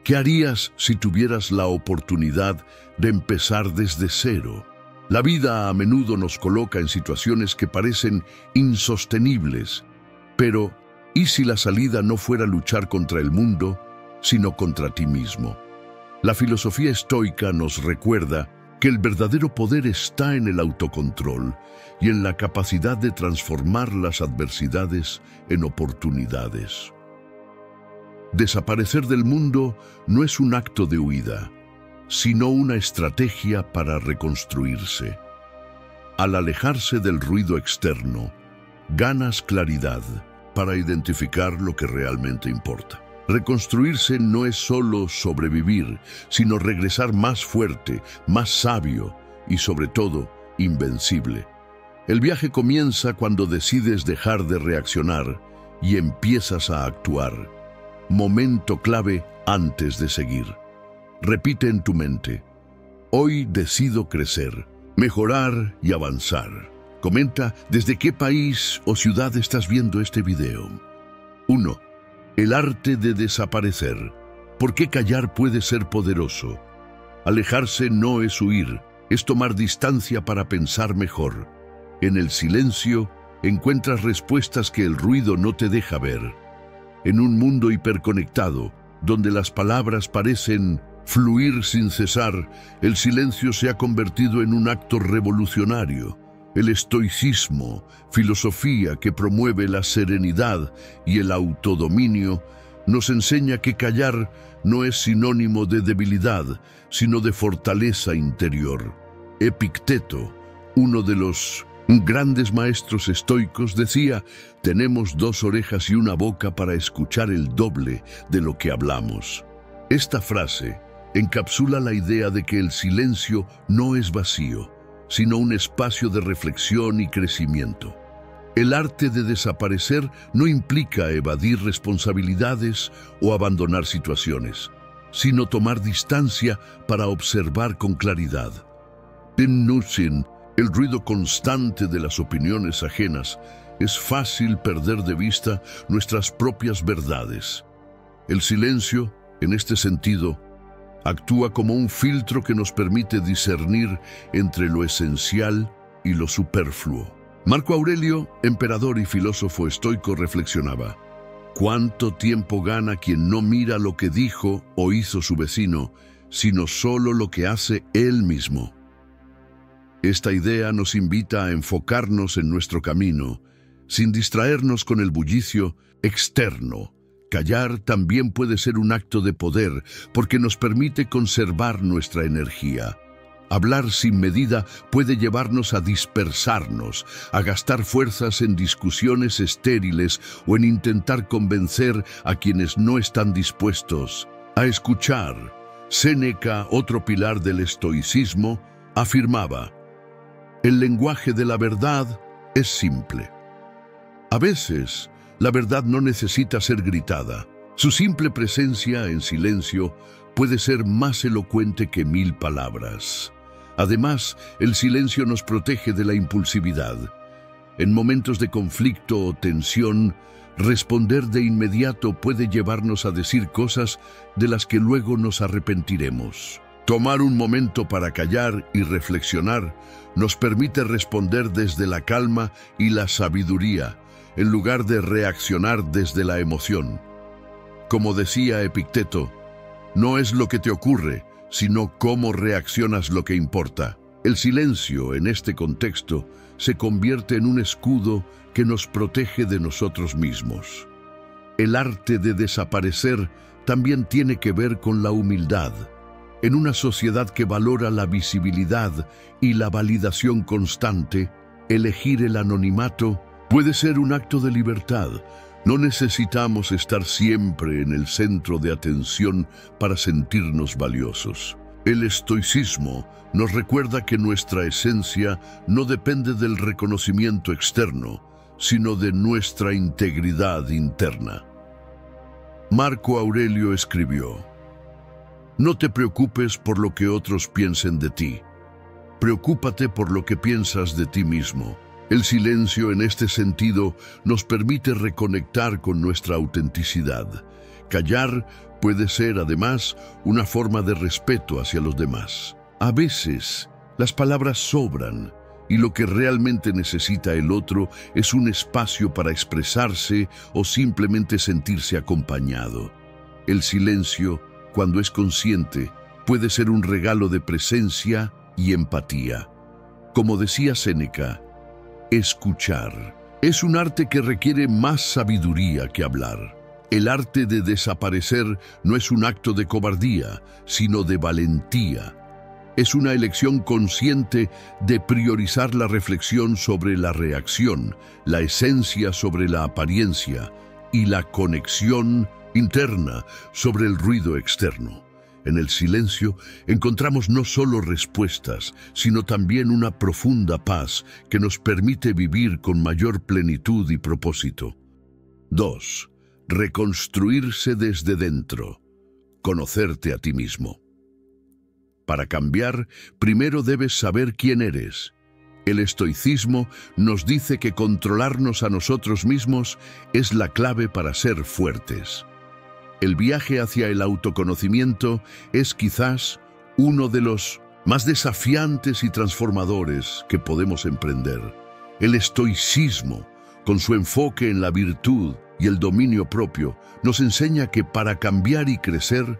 ¿Qué harías si tuvieras la oportunidad de empezar desde cero? La vida a menudo nos coloca en situaciones que parecen insostenibles, pero ¿y si la salida no fuera luchar contra el mundo, sino contra ti mismo? La filosofía estoica nos recuerda que el verdadero poder está en el autocontrol y en la capacidad de transformar las adversidades en oportunidades. Desaparecer del mundo no es un acto de huida, sino una estrategia para reconstruirse. Al alejarse del ruido externo, ganas claridad para identificar lo que realmente importa. Reconstruirse no es solo sobrevivir, sino regresar más fuerte, más sabio y, sobre todo, invencible. El viaje comienza cuando decides dejar de reaccionar y empiezas a actuar. Momento clave antes de seguir. Repite en tu mente: hoy decido crecer, mejorar y avanzar. Comenta desde qué país o ciudad estás viendo este video. 1. El arte de desaparecer. ¿Por qué callar puede ser poderoso? Alejarse no es huir, es tomar distancia para pensar mejor. En el silencio encuentras respuestas que el ruido no te deja ver. En un mundo hiperconectado, donde las palabras parecen fluir sin cesar, el silencio se ha convertido en un acto revolucionario. El estoicismo, filosofía que promueve la serenidad y el autodominio, nos enseña que callar no es sinónimo de debilidad, sino de fortaleza interior. Epicteto, uno de los grandes maestros estoicos, decía: tenemos 2 orejas y una boca para escuchar el doble de lo que hablamos. Esta frase encapsula la idea de que el silencio no es vacío, sino un espacio de reflexión y crecimiento. El arte de desaparecer no implica evadir responsabilidades o abandonar situaciones, sino tomar distancia para observar con claridad. Sin el ruido constante de las opiniones ajenas, es fácil perder de vista nuestras propias verdades. El silencio, en este sentido, actúa como un filtro que nos permite discernir entre lo esencial y lo superfluo. Marco Aurelio, emperador y filósofo estoico, reflexionaba: ¿cuánto tiempo gana quien no mira lo que dijo o hizo su vecino, sino solo lo que hace él mismo? Esta idea nos invita a enfocarnos en nuestro camino, sin distraernos con el bullicio externo. Callar también puede ser un acto de poder, porque nos permite conservar nuestra energía. Hablar sin medida puede llevarnos a dispersarnos, a gastar fuerzas en discusiones estériles o en intentar convencer a quienes no están dispuestos a escuchar. Séneca, otro pilar del estoicismo, afirmaba: el lenguaje de la verdad es simple. A veces, la verdad no necesita ser gritada. Su simple presencia en silencio puede ser más elocuente que 1000 palabras. Además, el silencio nos protege de la impulsividad. En momentos de conflicto o tensión, responder de inmediato puede llevarnos a decir cosas de las que luego nos arrepentiremos. Tomar un momento para callar y reflexionar nos permite responder desde la calma y la sabiduría, en lugar de reaccionar desde la emoción. Como decía Epicteto, no es lo que te ocurre, sino cómo reaccionas lo que importa. El silencio, en este contexto, se convierte en un escudo que nos protege de nosotros mismos. El arte de desaparecer también tiene que ver con la humildad. En una sociedad que valora la visibilidad y la validación constante, elegir el anonimato puede ser un acto de libertad. No necesitamos estar siempre en el centro de atención para sentirnos valiosos. El estoicismo nos recuerda que nuestra esencia no depende del reconocimiento externo, sino de nuestra integridad interna. Marco Aurelio escribió: no te preocupes por lo que otros piensen de ti. Preocúpate por lo que piensas de ti mismo. El silencio, en este sentido, nos permite reconectar con nuestra autenticidad, Callar puede ser, además, una forma de respeto hacia los demás. A veces, las palabras sobran y lo que realmente necesita el otro es un espacio para expresarse o simplemente sentirse acompañado. El silencio, cuando es consciente, puede ser un regalo de presencia y empatía. Como decía Séneca, escuchar es un arte que requiere más sabiduría que hablar. El arte de desaparecer no es un acto de cobardía, sino de valentía. Es una elección consciente de priorizar la reflexión sobre la reacción, la esencia sobre la apariencia y la conexión interna sobre el ruido externo. En el silencio encontramos no solo respuestas, sino también una profunda paz que nos permite vivir con mayor plenitud y propósito. 2. Reconstruirse desde dentro. Conocerte a ti mismo. Para cambiar, primero debes saber quién eres. El estoicismo nos dice que controlarnos a nosotros mismos es la clave para ser fuertes. El viaje hacia el autoconocimiento es quizás uno de los más desafiantes y transformadores que podemos emprender. El estoicismo, con su enfoque en la virtud y el dominio propio, nos enseña que para cambiar y crecer,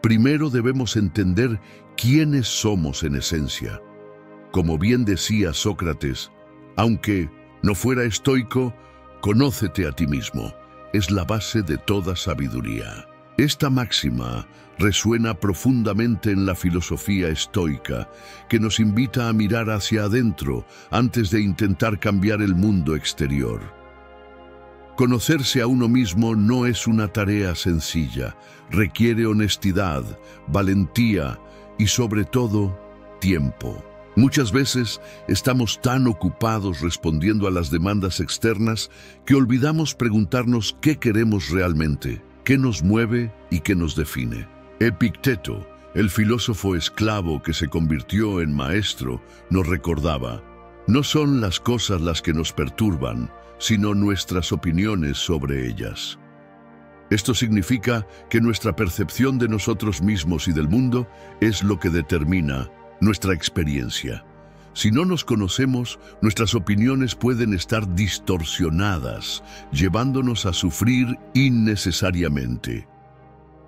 primero debemos entender quiénes somos en esencia. Como bien decía Sócrates, aunque no fuera estoico, conócete a ti mismo. Es la base de toda sabiduría. Esta máxima resuena profundamente en la filosofía estoica, que nos invita a mirar hacia adentro antes de intentar cambiar el mundo exterior. Conocerse a uno mismo no es una tarea sencilla, requiere honestidad, valentía y sobre todo, tiempo. Muchas veces estamos tan ocupados respondiendo a las demandas externas que olvidamos preguntarnos qué queremos realmente, qué nos mueve y qué nos define. Epicteto, el filósofo esclavo que se convirtió en maestro, nos recordaba: no son las cosas las que nos perturban, sino nuestras opiniones sobre ellas. Esto significa que nuestra percepción de nosotros mismos y del mundo es lo que determina nuestra experiencia. Si no nos conocemos, nuestras opiniones pueden estar distorsionadas, llevándonos a sufrir innecesariamente.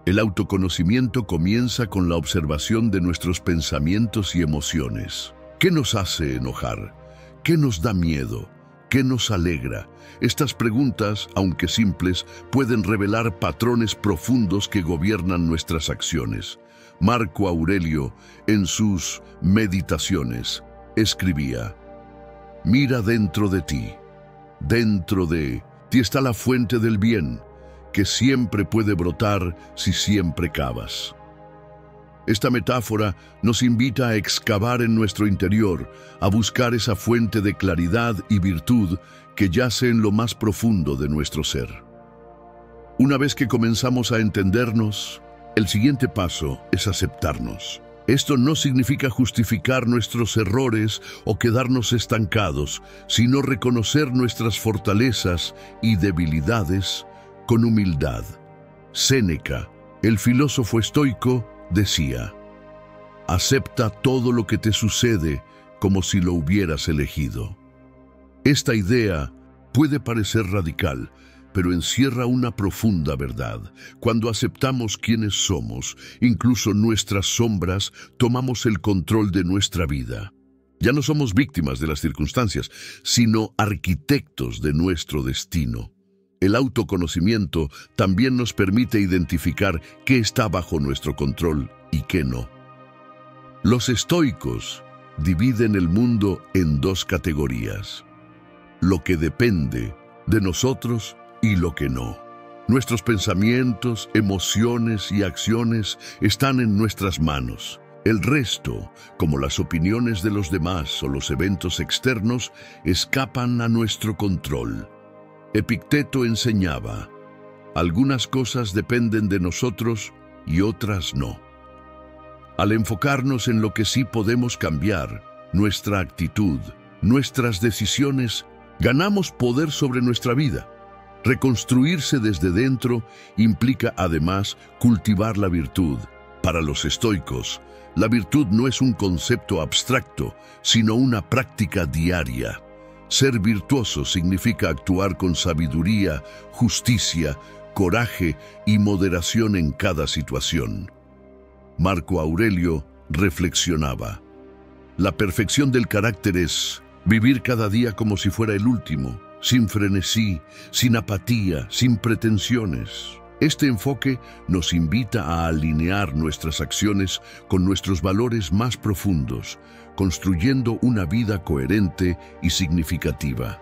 El autoconocimiento comienza con la observación de nuestros pensamientos y emociones. ¿Qué nos hace enojar? ¿Qué nos da miedo? ¿Qué nos alegra? Estas preguntas, aunque simples, pueden revelar patrones profundos que gobiernan nuestras acciones. Marco Aurelio, en sus Meditaciones, escribía: mira dentro de ti. Dentro de ti está la fuente del bien, que siempre puede brotar si siempre cavas. Esta metáfora nos invita a excavar en nuestro interior, a buscar esa fuente de claridad y virtud que yace en lo más profundo de nuestro ser. Una vez que comenzamos a entendernos, el siguiente paso es aceptarnos. Esto no significa justificar nuestros errores o quedarnos estancados, sino reconocer nuestras fortalezas y debilidades con humildad. Séneca, el filósofo estoico, decía: acepta todo lo que te sucede como si lo hubieras elegido. Esta idea puede parecer radical, pero encierra una profunda verdad. Cuando aceptamos quiénes somos, incluso nuestras sombras, tomamos el control de nuestra vida. Ya no somos víctimas de las circunstancias, sino arquitectos de nuestro destino. El autoconocimiento también nos permite identificar qué está bajo nuestro control y qué no. Los estoicos dividen el mundo en dos categorías: lo que depende de nosotros y lo que no. Nuestros pensamientos, emociones y acciones están en nuestras manos. El resto, como las opiniones de los demás o los eventos externos, escapan a nuestro control. Epicteto enseñaba: algunas cosas dependen de nosotros y otras no. Al enfocarnos en lo que sí podemos cambiar, nuestra actitud, nuestras decisiones, ganamos poder sobre nuestra vida. Reconstruirse desde dentro implica además cultivar la virtud. Para los estoicos, la virtud no es un concepto abstracto, sino una práctica diaria. Ser virtuoso significa actuar con sabiduría, justicia, coraje y moderación en cada situación. Marco Aurelio reflexionaba: la perfección del carácter es vivir cada día como si fuera el último, sin frenesí, sin apatía, sin pretensiones. Este enfoque nos invita a alinear nuestras acciones con nuestros valores más profundos, construyendo una vida coherente y significativa.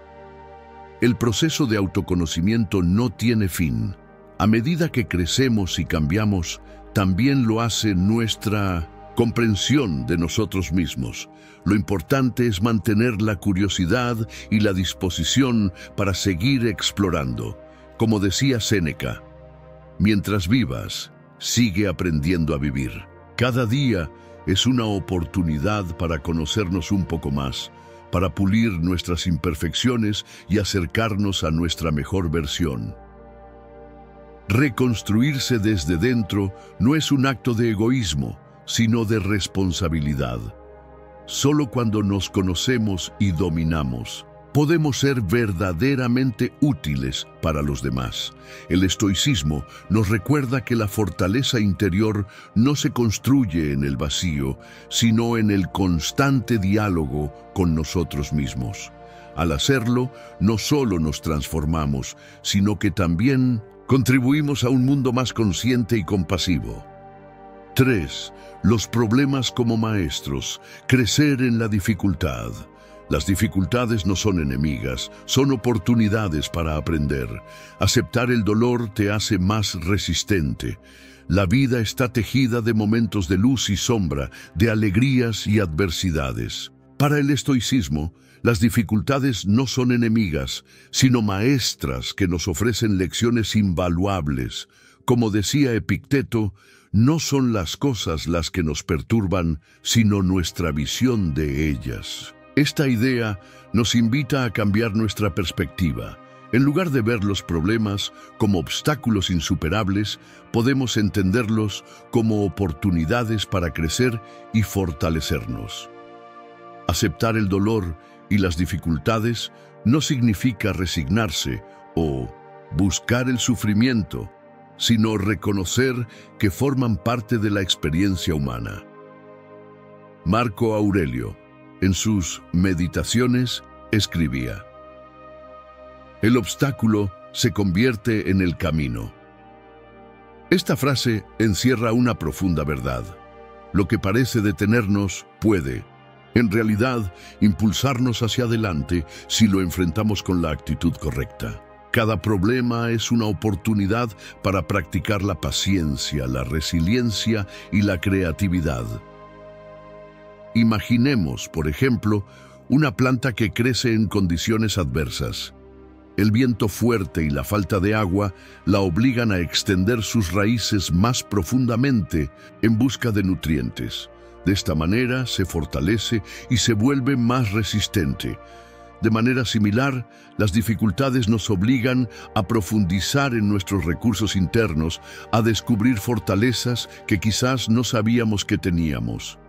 El proceso de autoconocimiento no tiene fin. A medida que crecemos y cambiamos, también lo hace nuestra comprensión de nosotros mismos. Lo importante es mantener la curiosidad y la disposición para seguir explorando. Como decía Séneca, mientras vivas, sigue aprendiendo a vivir. Cada día es una oportunidad para conocernos un poco más, para pulir nuestras imperfecciones y acercarnos a nuestra mejor versión. Reconstruirse desde dentro no es un acto de egoísmo, sino de responsabilidad. Solo cuando nos conocemos y dominamos, podemos ser verdaderamente útiles para los demás. El estoicismo nos recuerda que la fortaleza interior no se construye en el vacío, sino en el constante diálogo con nosotros mismos. Al hacerlo, no solo nos transformamos, sino que también contribuimos a un mundo más consciente y compasivo. 3. Los problemas como maestros. Crecer en la dificultad. Las dificultades no son enemigas, son oportunidades para aprender. Aceptar el dolor te hace más resistente. La vida está tejida de momentos de luz y sombra, de alegrías y adversidades. Para el estoicismo, las dificultades no son enemigas, sino maestras que nos ofrecen lecciones invaluables. Como decía Epicteto, no son las cosas las que nos perturban, sino nuestra visión de ellas. Esta idea nos invita a cambiar nuestra perspectiva. En lugar de ver los problemas como obstáculos insuperables, podemos entenderlos como oportunidades para crecer y fortalecernos. Aceptar el dolor y las dificultades no significa resignarse o buscar el sufrimiento, sino reconocer que forman parte de la experiencia humana. Marco Aurelio, en sus Meditaciones, escribía: el obstáculo se convierte en el camino. Esta frase encierra una profunda verdad. Lo que parece detenernos puede, en realidad, impulsarnos hacia adelante si lo enfrentamos con la actitud correcta. Cada problema es una oportunidad para practicar la paciencia, la resiliencia y la creatividad. Imaginemos, por ejemplo, una planta que crece en condiciones adversas. El viento fuerte y la falta de agua la obligan a extender sus raíces más profundamente en busca de nutrientes. De esta manera se fortalece y se vuelve más resistente. De manera similar, las dificultades nos obligan a profundizar en nuestros recursos internos, a descubrir fortalezas que quizás no sabíamos que teníamos.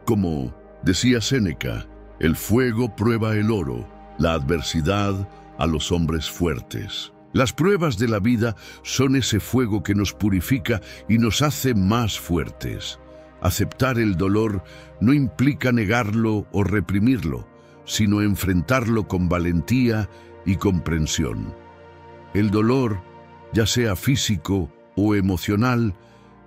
Como decía Séneca, el fuego prueba el oro, la adversidad a los hombres fuertes. Las pruebas de la vida son ese fuego que nos purifica y nos hace más fuertes. Aceptar el dolor no implica negarlo o reprimirlo, sino enfrentarlo con valentía y comprensión. El dolor, ya sea físico o emocional,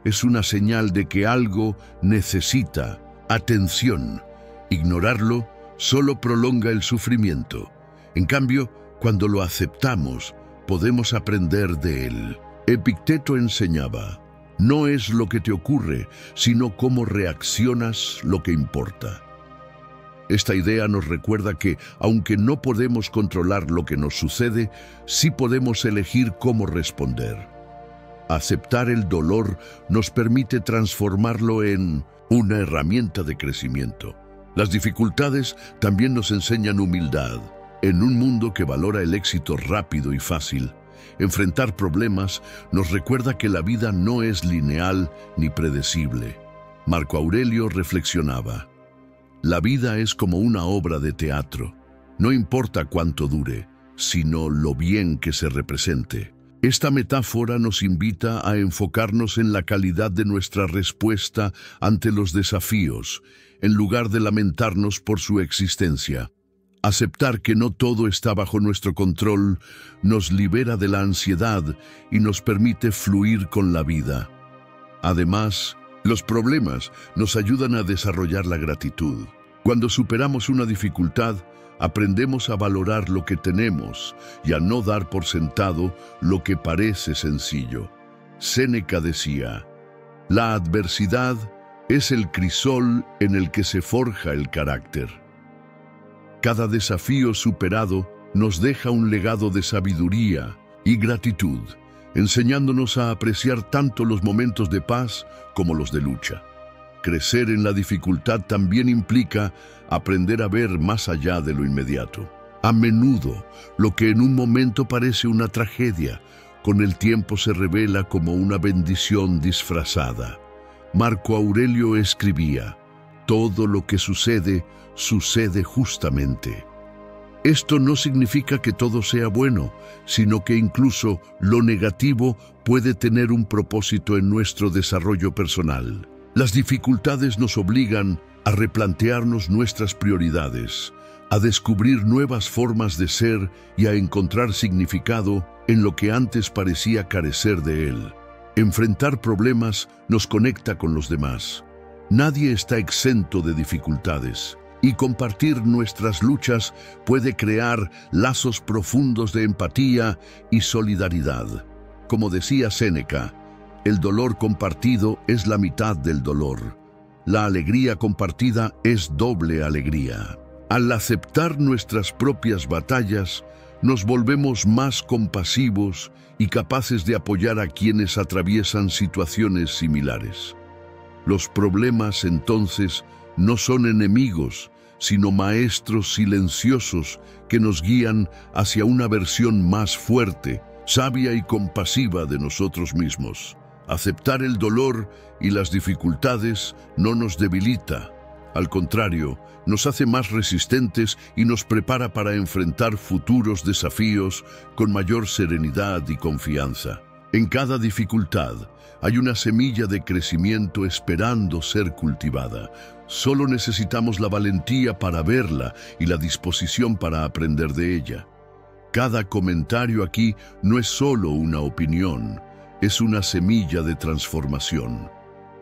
es una señal de que algo necesita atención. Ignorarlo solo prolonga el sufrimiento. En cambio, cuando lo aceptamos, podemos aprender de él. Epicteto enseñaba: no es lo que te ocurre, sino cómo reaccionas lo que importa. Esta idea nos recuerda que, aunque no podemos controlar lo que nos sucede, sí podemos elegir cómo responder. Aceptar el dolor nos permite transformarlo en una herramienta de crecimiento. Las dificultades también nos enseñan humildad. En un mundo que valora el éxito rápido y fácil, enfrentar problemas nos recuerda que la vida no es lineal ni predecible. Marco Aurelio reflexionaba: la vida es como una obra de teatro. No importa cuánto dure, sino lo bien que se represente. Esta metáfora nos invita a enfocarnos en la calidad de nuestra respuesta ante los desafíos, en lugar de lamentarnos por su existencia. Aceptar que no todo está bajo nuestro control nos libera de la ansiedad y nos permite fluir con la vida. Además, los problemas nos ayudan a desarrollar la gratitud. Cuando superamos una dificultad, aprendemos a valorar lo que tenemos y a no dar por sentado lo que parece sencillo. Séneca decía: la adversidad es el crisol en el que se forja el carácter. Cada desafío superado nos deja un legado de sabiduría y gratitud, enseñándonos a apreciar tanto los momentos de paz como los de lucha. Crecer en la dificultad también implica aprender a ver más allá de lo inmediato. A menudo, lo que en un momento parece una tragedia, con el tiempo se revela como una bendición disfrazada. Marco Aurelio escribía: todo lo que sucede, sucede justamente. Esto no significa que todo sea bueno, sino que incluso lo negativo puede tener un propósito en nuestro desarrollo personal. Las dificultades nos obligan a replantearnos nuestras prioridades, a descubrir nuevas formas de ser y a encontrar significado en lo que antes parecía carecer de él. Enfrentar problemas nos conecta con los demás. Nadie está exento de dificultades, y compartir nuestras luchas puede crear lazos profundos de empatía y solidaridad. Como decía Séneca, el dolor compartido es la mitad del dolor. La alegría compartida es doble alegría. Al aceptar nuestras propias batallas, nos volvemos más compasivos y capaces de apoyar a quienes atraviesan situaciones similares. Los problemas, entonces, no son enemigos, sino maestros silenciosos que nos guían hacia una versión más fuerte, sabia y compasiva de nosotros mismos. Aceptar el dolor y las dificultades no nos debilita. Al contrario, nos hace más resistentes y nos prepara para enfrentar futuros desafíos con mayor serenidad y confianza. En cada dificultad hay una semilla de crecimiento esperando ser cultivada. Solo necesitamos la valentía para verla y la disposición para aprender de ella. Cada comentario aquí no es solo una opinión, es una semilla de transformación.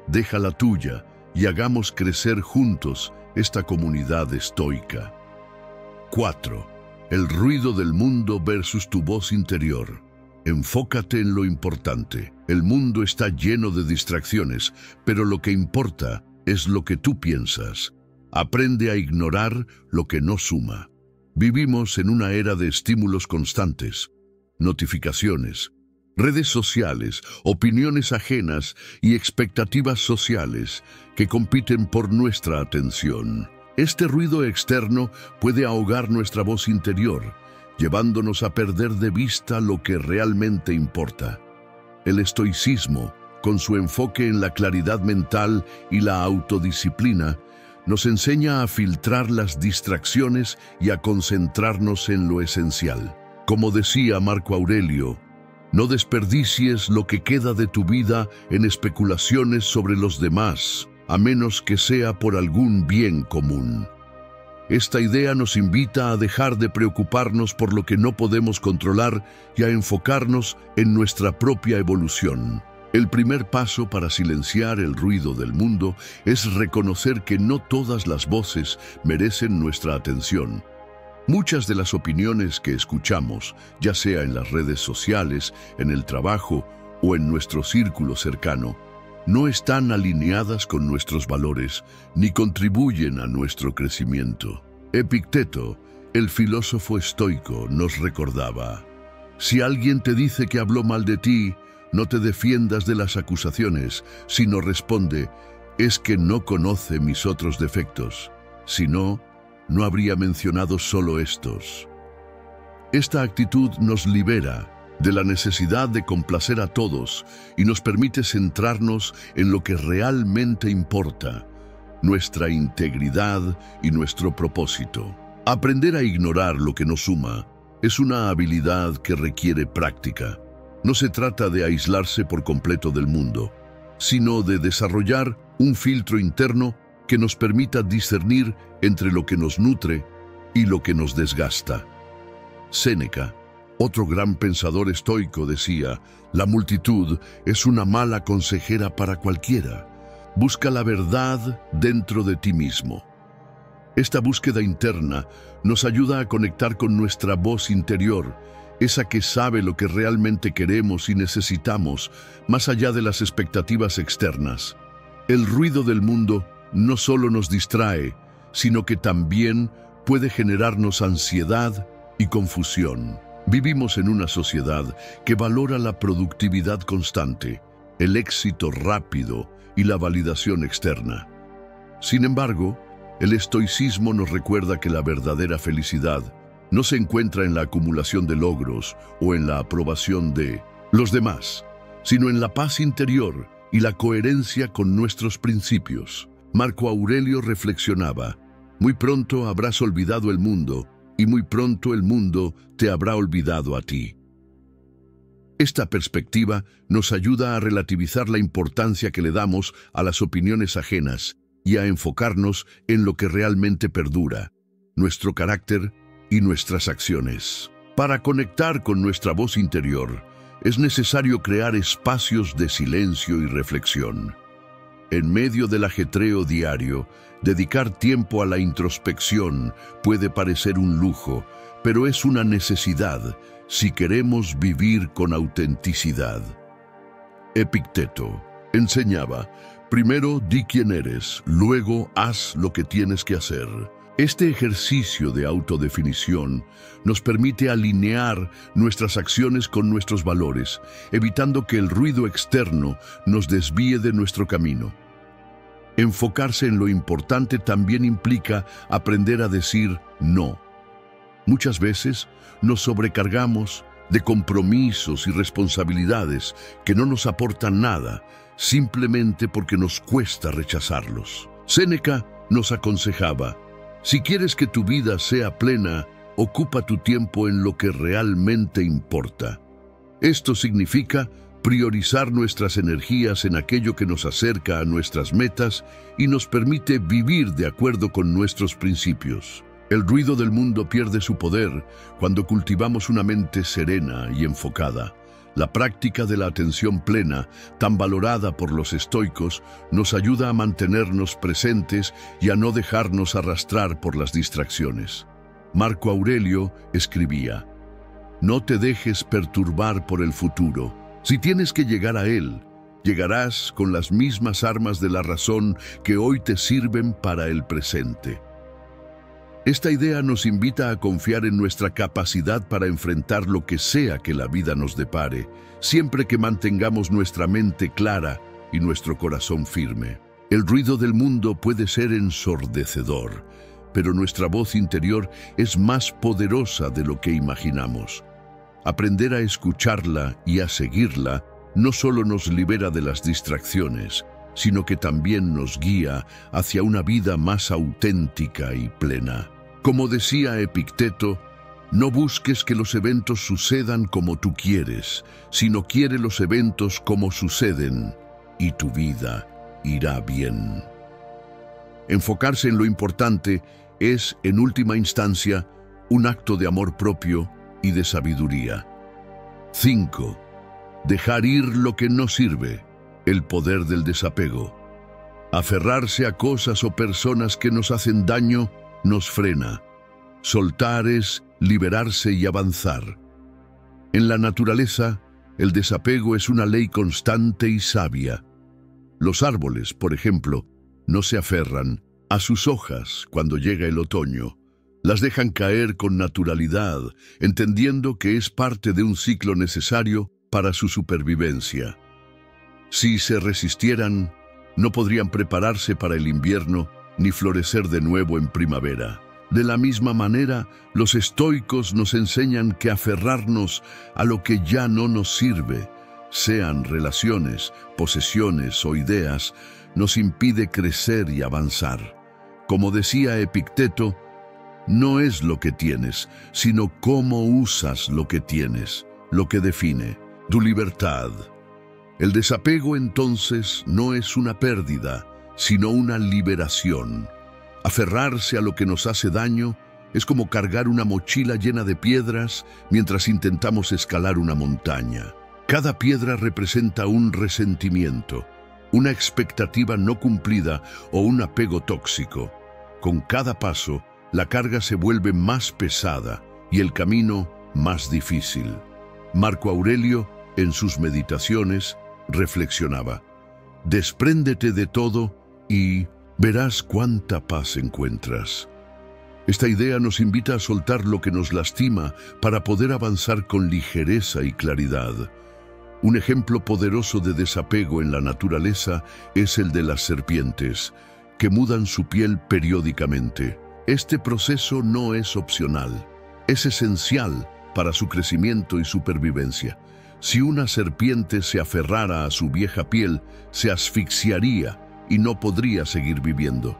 Deja la tuya y hagamos crecer juntos esta comunidad estoica. 4. El ruido del mundo versus tu voz interior. Enfócate en lo importante. El mundo está lleno de distracciones, pero lo que importa es lo que tú piensas. Aprende a ignorar lo que no suma. Vivimos en una era de estímulos constantes, notificaciones, redes sociales, opiniones ajenas y expectativas sociales que compiten por nuestra atención. Este ruido externo puede ahogar nuestra voz interior, llevándonos a perder de vista lo que realmente importa. El estoicismo, con su enfoque en la claridad mental y la autodisciplina, nos enseña a filtrar las distracciones y a concentrarnos en lo esencial. Como decía Marco Aurelio, no desperdicies lo que queda de tu vida en especulaciones sobre los demás, a menos que sea por algún bien común. Esta idea nos invita a dejar de preocuparnos por lo que no podemos controlar y a enfocarnos en nuestra propia evolución. El primer paso para silenciar el ruido del mundo es reconocer que no todas las voces merecen nuestra atención. Muchas de las opiniones que escuchamos, ya sea en las redes sociales, en el trabajo o en nuestro círculo cercano, no están alineadas con nuestros valores ni contribuyen a nuestro crecimiento. Epicteto, el filósofo estoico, nos recordaba: si alguien te dice que habló mal de ti, no te defiendas de las acusaciones, sino responde: es que no conoce mis otros defectos. Si no, no habría mencionado solo estos. Esta actitud nos libera de la necesidad de complacer a todos y nos permite centrarnos en lo que realmente importa, nuestra integridad y nuestro propósito. Aprender a ignorar lo que nos suma es una habilidad que requiere práctica. No se trata de aislarse por completo del mundo, sino de desarrollar un filtro interno que nos permita discernir entre lo que nos nutre y lo que nos desgasta. Séneca, otro gran pensador estoico, decía: la multitud es una mala consejera para cualquiera. Busca la verdad dentro de ti mismo. Esta búsqueda interna nos ayuda a conectar con nuestra voz interior, esa que sabe lo que realmente queremos y necesitamos, más allá de las expectativas externas. El ruido del mundo no solo nos distrae, sino que también puede generarnos ansiedad y confusión. Vivimos en una sociedad que valora la productividad constante, el éxito rápido y la validación externa. Sin embargo, el estoicismo nos recuerda que la verdadera felicidad no se encuentra en la acumulación de logros o en la aprobación de los demás, sino en la paz interior y la coherencia con nuestros principios. Marco Aurelio reflexionaba: muy pronto habrás olvidado el mundo y muy pronto el mundo te habrá olvidado a ti. Esta perspectiva nos ayuda a relativizar la importancia que le damos a las opiniones ajenas y a enfocarnos en lo que realmente perdura, nuestro carácter y nuestras acciones. Para conectar con nuestra voz interior, es necesario crear espacios de silencio y reflexión. En medio del ajetreo diario, dedicar tiempo a la introspección puede parecer un lujo, pero es una necesidad si queremos vivir con autenticidad. Epicteto enseñaba: primero di quién eres, luego haz lo que tienes que hacer. Este ejercicio de autodefinición nos permite alinear nuestras acciones con nuestros valores, evitando que el ruido externo nos desvíe de nuestro camino. Enfocarse en lo importante también implica aprender a decir no. Muchas veces nos sobrecargamos de compromisos y responsabilidades que no nos aportan nada, simplemente porque nos cuesta rechazarlos. Séneca nos aconsejaba: si quieres que tu vida sea plena, ocupa tu tiempo en lo que realmente importa. Esto significa priorizar nuestras energías en aquello que nos acerca a nuestras metas y nos permite vivir de acuerdo con nuestros principios. El ruido del mundo pierde su poder cuando cultivamos una mente serena y enfocada. La práctica de la atención plena, tan valorada por los estoicos, nos ayuda a mantenernos presentes y a no dejarnos arrastrar por las distracciones. Marco Aurelio escribía: no te dejes perturbar por el futuro. Si tienes que llegar a él, llegarás con las mismas armas de la razón que hoy te sirven para el presente. Esta idea nos invita a confiar en nuestra capacidad para enfrentar lo que sea que la vida nos depare, siempre que mantengamos nuestra mente clara y nuestro corazón firme. El ruido del mundo puede ser ensordecedor, pero nuestra voz interior es más poderosa de lo que imaginamos. Aprender a escucharla y a seguirla no solo nos libera de las distracciones, sino que también nos guía hacia una vida más auténtica y plena. Como decía Epicteto, no busques que los eventos sucedan como tú quieres, sino quiere los eventos como suceden, y tu vida irá bien. Enfocarse en lo importante es, en última instancia, un acto de amor propio y de sabiduría. 5. Dejar ir lo que no sirve. El poder del desapego. Aferrarse a cosas o personas que nos hacen daño nos frena. Soltar es liberarse y avanzar. En la naturaleza, el desapego es una ley constante y sabia. Los árboles, por ejemplo, no se aferran a sus hojas cuando llega el otoño. Las dejan caer con naturalidad, entendiendo que es parte de un ciclo necesario para su supervivencia. Si se resistieran, no podrían prepararse para el invierno ni florecer de nuevo en primavera. De la misma manera, los estoicos nos enseñan que aferrarnos a lo que ya no nos sirve, sean relaciones, posesiones o ideas, nos impide crecer y avanzar. Como decía Epicteto, no es lo que tienes, sino cómo usas lo que tienes, lo que define tu libertad. El desapego, entonces, no es una pérdida, sino una liberación. Aferrarse a lo que nos hace daño es como cargar una mochila llena de piedras mientras intentamos escalar una montaña. Cada piedra representa un resentimiento, una expectativa no cumplida o un apego tóxico. Con cada paso, la carga se vuelve más pesada y el camino más difícil. Marco Aurelio, en sus meditaciones, reflexionaba: despréndete de todo y verás cuánta paz encuentras. Esta idea nos invita a soltar lo que nos lastima para poder avanzar con ligereza y claridad. Un ejemplo poderoso de desapego en la naturaleza es el de las serpientes, que mudan su piel periódicamente. Este proceso no es opcional, es esencial para su crecimiento y supervivencia. Si una serpiente se aferrara a su vieja piel, se asfixiaría y no podría seguir viviendo.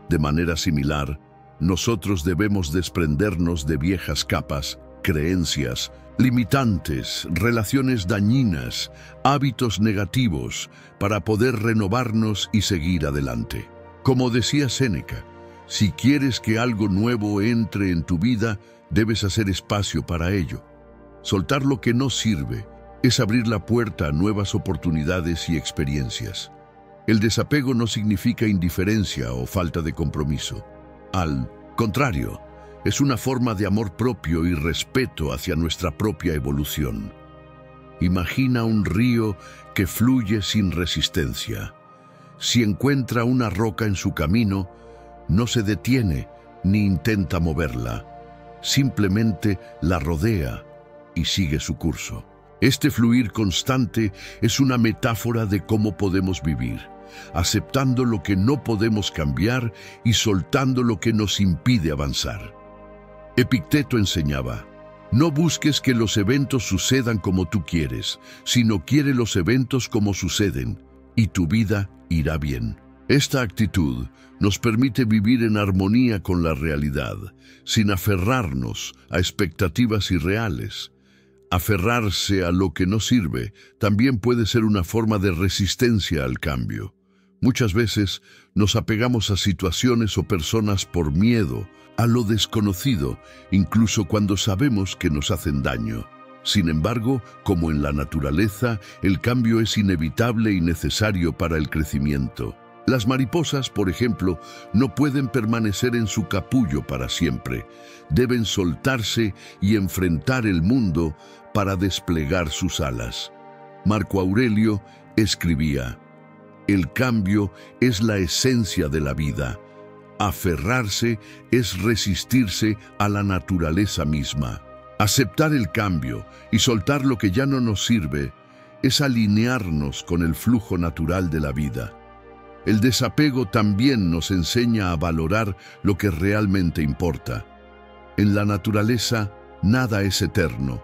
De manera similar, nosotros debemos desprendernos de viejas capas, creencias limitantes, relaciones dañinas, hábitos negativos, para poder renovarnos y seguir adelante. Como decía Séneca, si quieres que algo nuevo entre en tu vida, debes hacer espacio para ello. Soltar lo que no sirve es abrir la puerta a nuevas oportunidades y experiencias. El desapego no significa indiferencia o falta de compromiso. Al contrario, es una forma de amor propio y respeto hacia nuestra propia evolución. Imagina un río que fluye sin resistencia. Si encuentra una roca en su camino, no se detiene ni intenta moverla. Simplemente la rodea y sigue su curso. Este fluir constante es una metáfora de cómo podemos vivir, aceptando lo que no podemos cambiar y soltando lo que nos impide avanzar. Epicteto enseñaba: no busques que los eventos sucedan como tú quieres, sino quiere los eventos como suceden, y tu vida irá bien. Esta actitud nos permite vivir en armonía con la realidad, sin aferrarnos a expectativas irreales. Aferrarse a lo que no sirve también puede ser una forma de resistencia al cambio. Muchas veces nos apegamos a situaciones o personas por miedo a lo desconocido, incluso cuando sabemos que nos hacen daño. Sin embargo, como en la naturaleza, el cambio es inevitable y necesario para el crecimiento. Las mariposas, por ejemplo, no pueden permanecer en su capullo para siempre. Deben soltarse y enfrentar el mundo para desplegar sus alas. Marco Aurelio escribía: el cambio es la esencia de la vida. Aferrarse es resistirse a la naturaleza misma. Aceptar el cambio y soltar lo que ya no nos sirve es alinearnos con el flujo natural de la vida. El desapego también nos enseña a valorar lo que realmente importa. En la naturaleza, nada es eterno.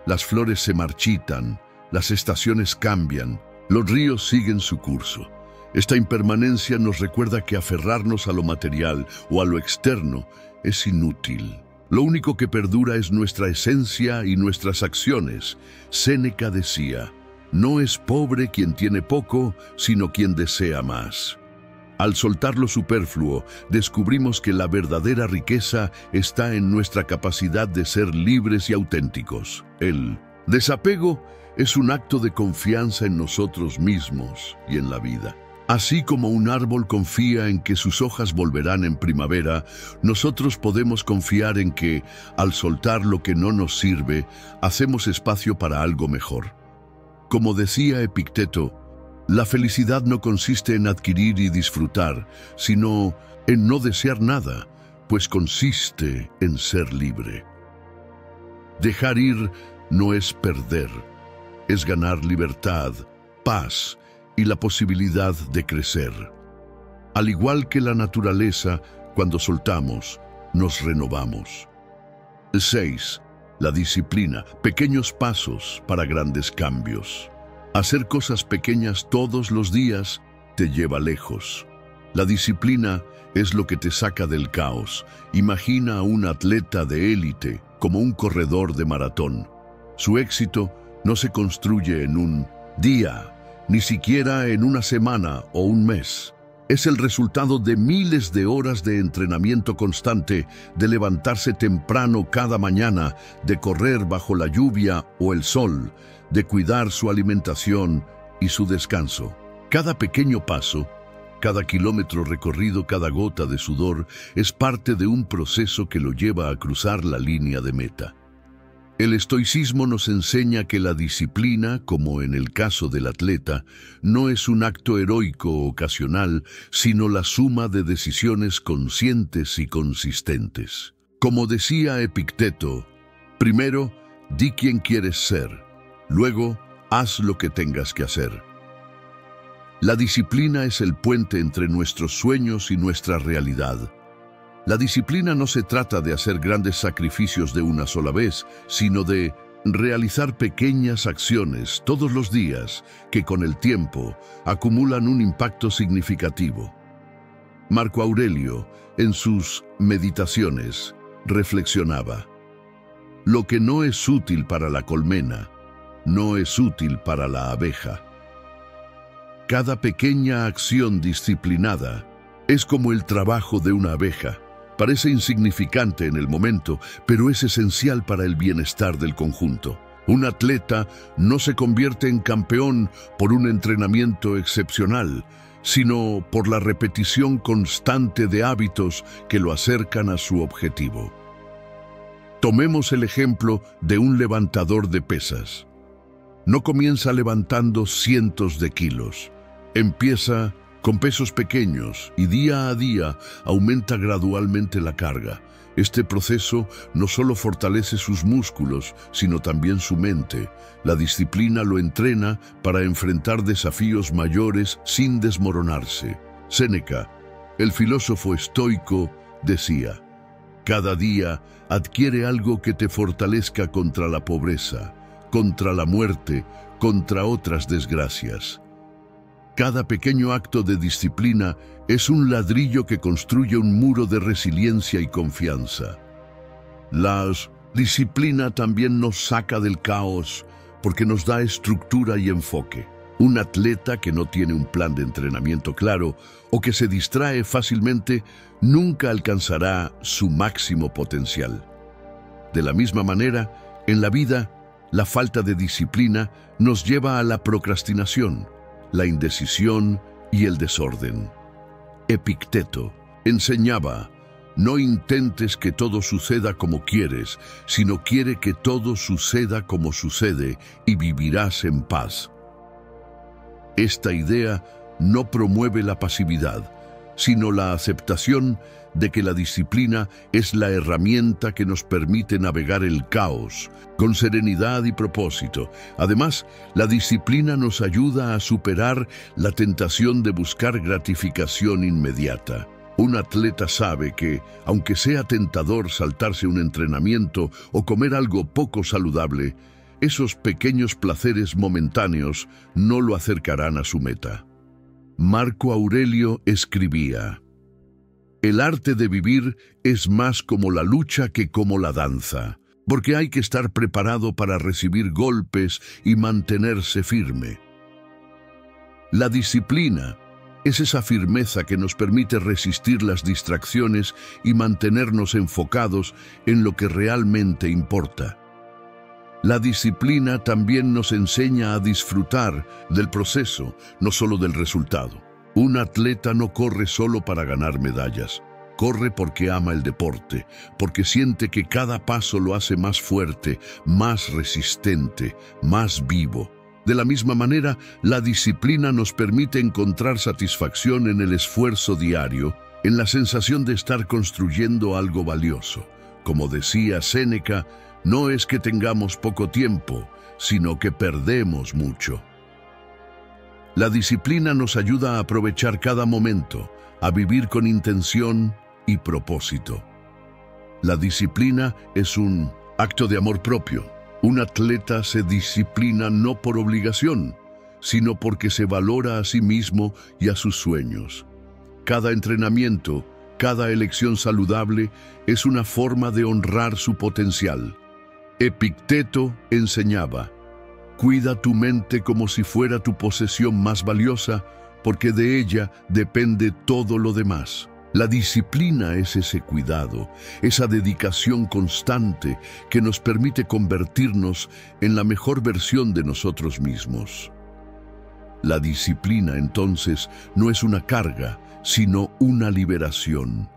Las flores se marchitan, las estaciones cambian, los ríos siguen su curso. Esta impermanencia nos recuerda que aferrarnos a lo material o a lo externo es inútil. Lo único que perdura es nuestra esencia y nuestras acciones. Séneca decía: no es pobre quien tiene poco, sino quien desea más. Al soltar lo superfluo, descubrimos que la verdadera riqueza está en nuestra capacidad de ser libres y auténticos. El desapego es un acto de confianza en nosotros mismos y en la vida. Así como un árbol confía en que sus hojas volverán en primavera, nosotros podemos confiar en que, al soltar lo que no nos sirve, hacemos espacio para algo mejor. Como decía Epicteto, la felicidad no consiste en adquirir y disfrutar, sino en no desear nada, pues consiste en ser libre. Dejar ir no es perder, es ganar libertad, paz y la posibilidad de crecer. Al igual que la naturaleza, cuando soltamos, nos renovamos. 6. La disciplina, pequeños pasos para grandes cambios. Hacer cosas pequeñas todos los días te lleva lejos. La disciplina es lo que te saca del caos. Imagina a un atleta de élite como un corredor de maratón. Su éxito no se construye en un día, ni siquiera en una semana o un mes. Es el resultado de miles de horas de entrenamiento constante, de levantarse temprano cada mañana, de correr bajo la lluvia o el sol, de cuidar su alimentación y su descanso. Cada pequeño paso, cada kilómetro recorrido, cada gota de sudor, es parte de un proceso que lo lleva a cruzar la línea de meta. El estoicismo nos enseña que la disciplina, como en el caso del atleta, no es un acto heroico ocasional, sino la suma de decisiones conscientes y consistentes. Como decía Epicteto, primero, di quién quieres ser, luego, haz lo que tengas que hacer. La disciplina es el puente entre nuestros sueños y nuestra realidad. La disciplina no se trata de hacer grandes sacrificios de una sola vez, sino de realizar pequeñas acciones todos los días que con el tiempo acumulan un impacto significativo. Marco Aurelio, en sus Meditaciones, reflexionaba: lo que no es útil para la colmena, no es útil para la abeja. Cada pequeña acción disciplinada es como el trabajo de una abeja. Parece insignificante en el momento, pero es esencial para el bienestar del conjunto. Un atleta no se convierte en campeón por un entrenamiento excepcional, sino por la repetición constante de hábitos que lo acercan a su objetivo. Tomemos el ejemplo de un levantador de pesas. No comienza levantando cientos de kilos. Empieza con pesos pequeños y día a día aumenta gradualmente la carga. Este proceso no solo fortalece sus músculos, sino también su mente. La disciplina lo entrena para enfrentar desafíos mayores sin desmoronarse. Séneca, el filósofo estoico, decía: cada día adquiere algo que te fortalezca contra la pobreza, contra la muerte, contra otras desgracias. Cada pequeño acto de disciplina es un ladrillo que construye un muro de resiliencia y confianza. La disciplina también nos saca del caos porque nos da estructura y enfoque. Un atleta que no tiene un plan de entrenamiento claro o que se distrae fácilmente nunca alcanzará su máximo potencial. De la misma manera, en la vida, la falta de disciplina nos lleva a la procrastinación, la indecisión y el desorden. Epicteto enseñaba: no intentes que todo suceda como quieres, sino quiere que todo suceda como sucede y vivirás en paz. Esta idea no promueve la pasividad, sino la aceptación de que la disciplina es la herramienta que nos permite navegar el caos con serenidad y propósito. Además, la disciplina nos ayuda a superar la tentación de buscar gratificación inmediata. Un atleta sabe que, aunque sea tentador saltarse un entrenamiento o comer algo poco saludable, esos pequeños placeres momentáneos no lo acercarán a su meta. Marco Aurelio escribía: el arte de vivir es más como la lucha que como la danza, porque hay que estar preparado para recibir golpes y mantenerse firme. La disciplina es esa firmeza que nos permite resistir las distracciones y mantenernos enfocados en lo que realmente importa. La disciplina también nos enseña a disfrutar del proceso, no solo del resultado. Un atleta no corre solo para ganar medallas. Corre porque ama el deporte, porque siente que cada paso lo hace más fuerte, más resistente, más vivo. De la misma manera, la disciplina nos permite encontrar satisfacción en el esfuerzo diario, en la sensación de estar construyendo algo valioso. Como decía Séneca, no es que tengamos poco tiempo, sino que perdemos mucho. La disciplina nos ayuda a aprovechar cada momento, a vivir con intención y propósito. La disciplina es un acto de amor propio. Un atleta se disciplina no por obligación, sino porque se valora a sí mismo y a sus sueños. Cada entrenamiento, cada elección saludable es una forma de honrar su potencial. Epicteto enseñaba: cuida tu mente como si fuera tu posesión más valiosa, porque de ella depende todo lo demás. La disciplina es ese cuidado, esa dedicación constante que nos permite convertirnos en la mejor versión de nosotros mismos. La disciplina, entonces, no es una carga, sino una liberación.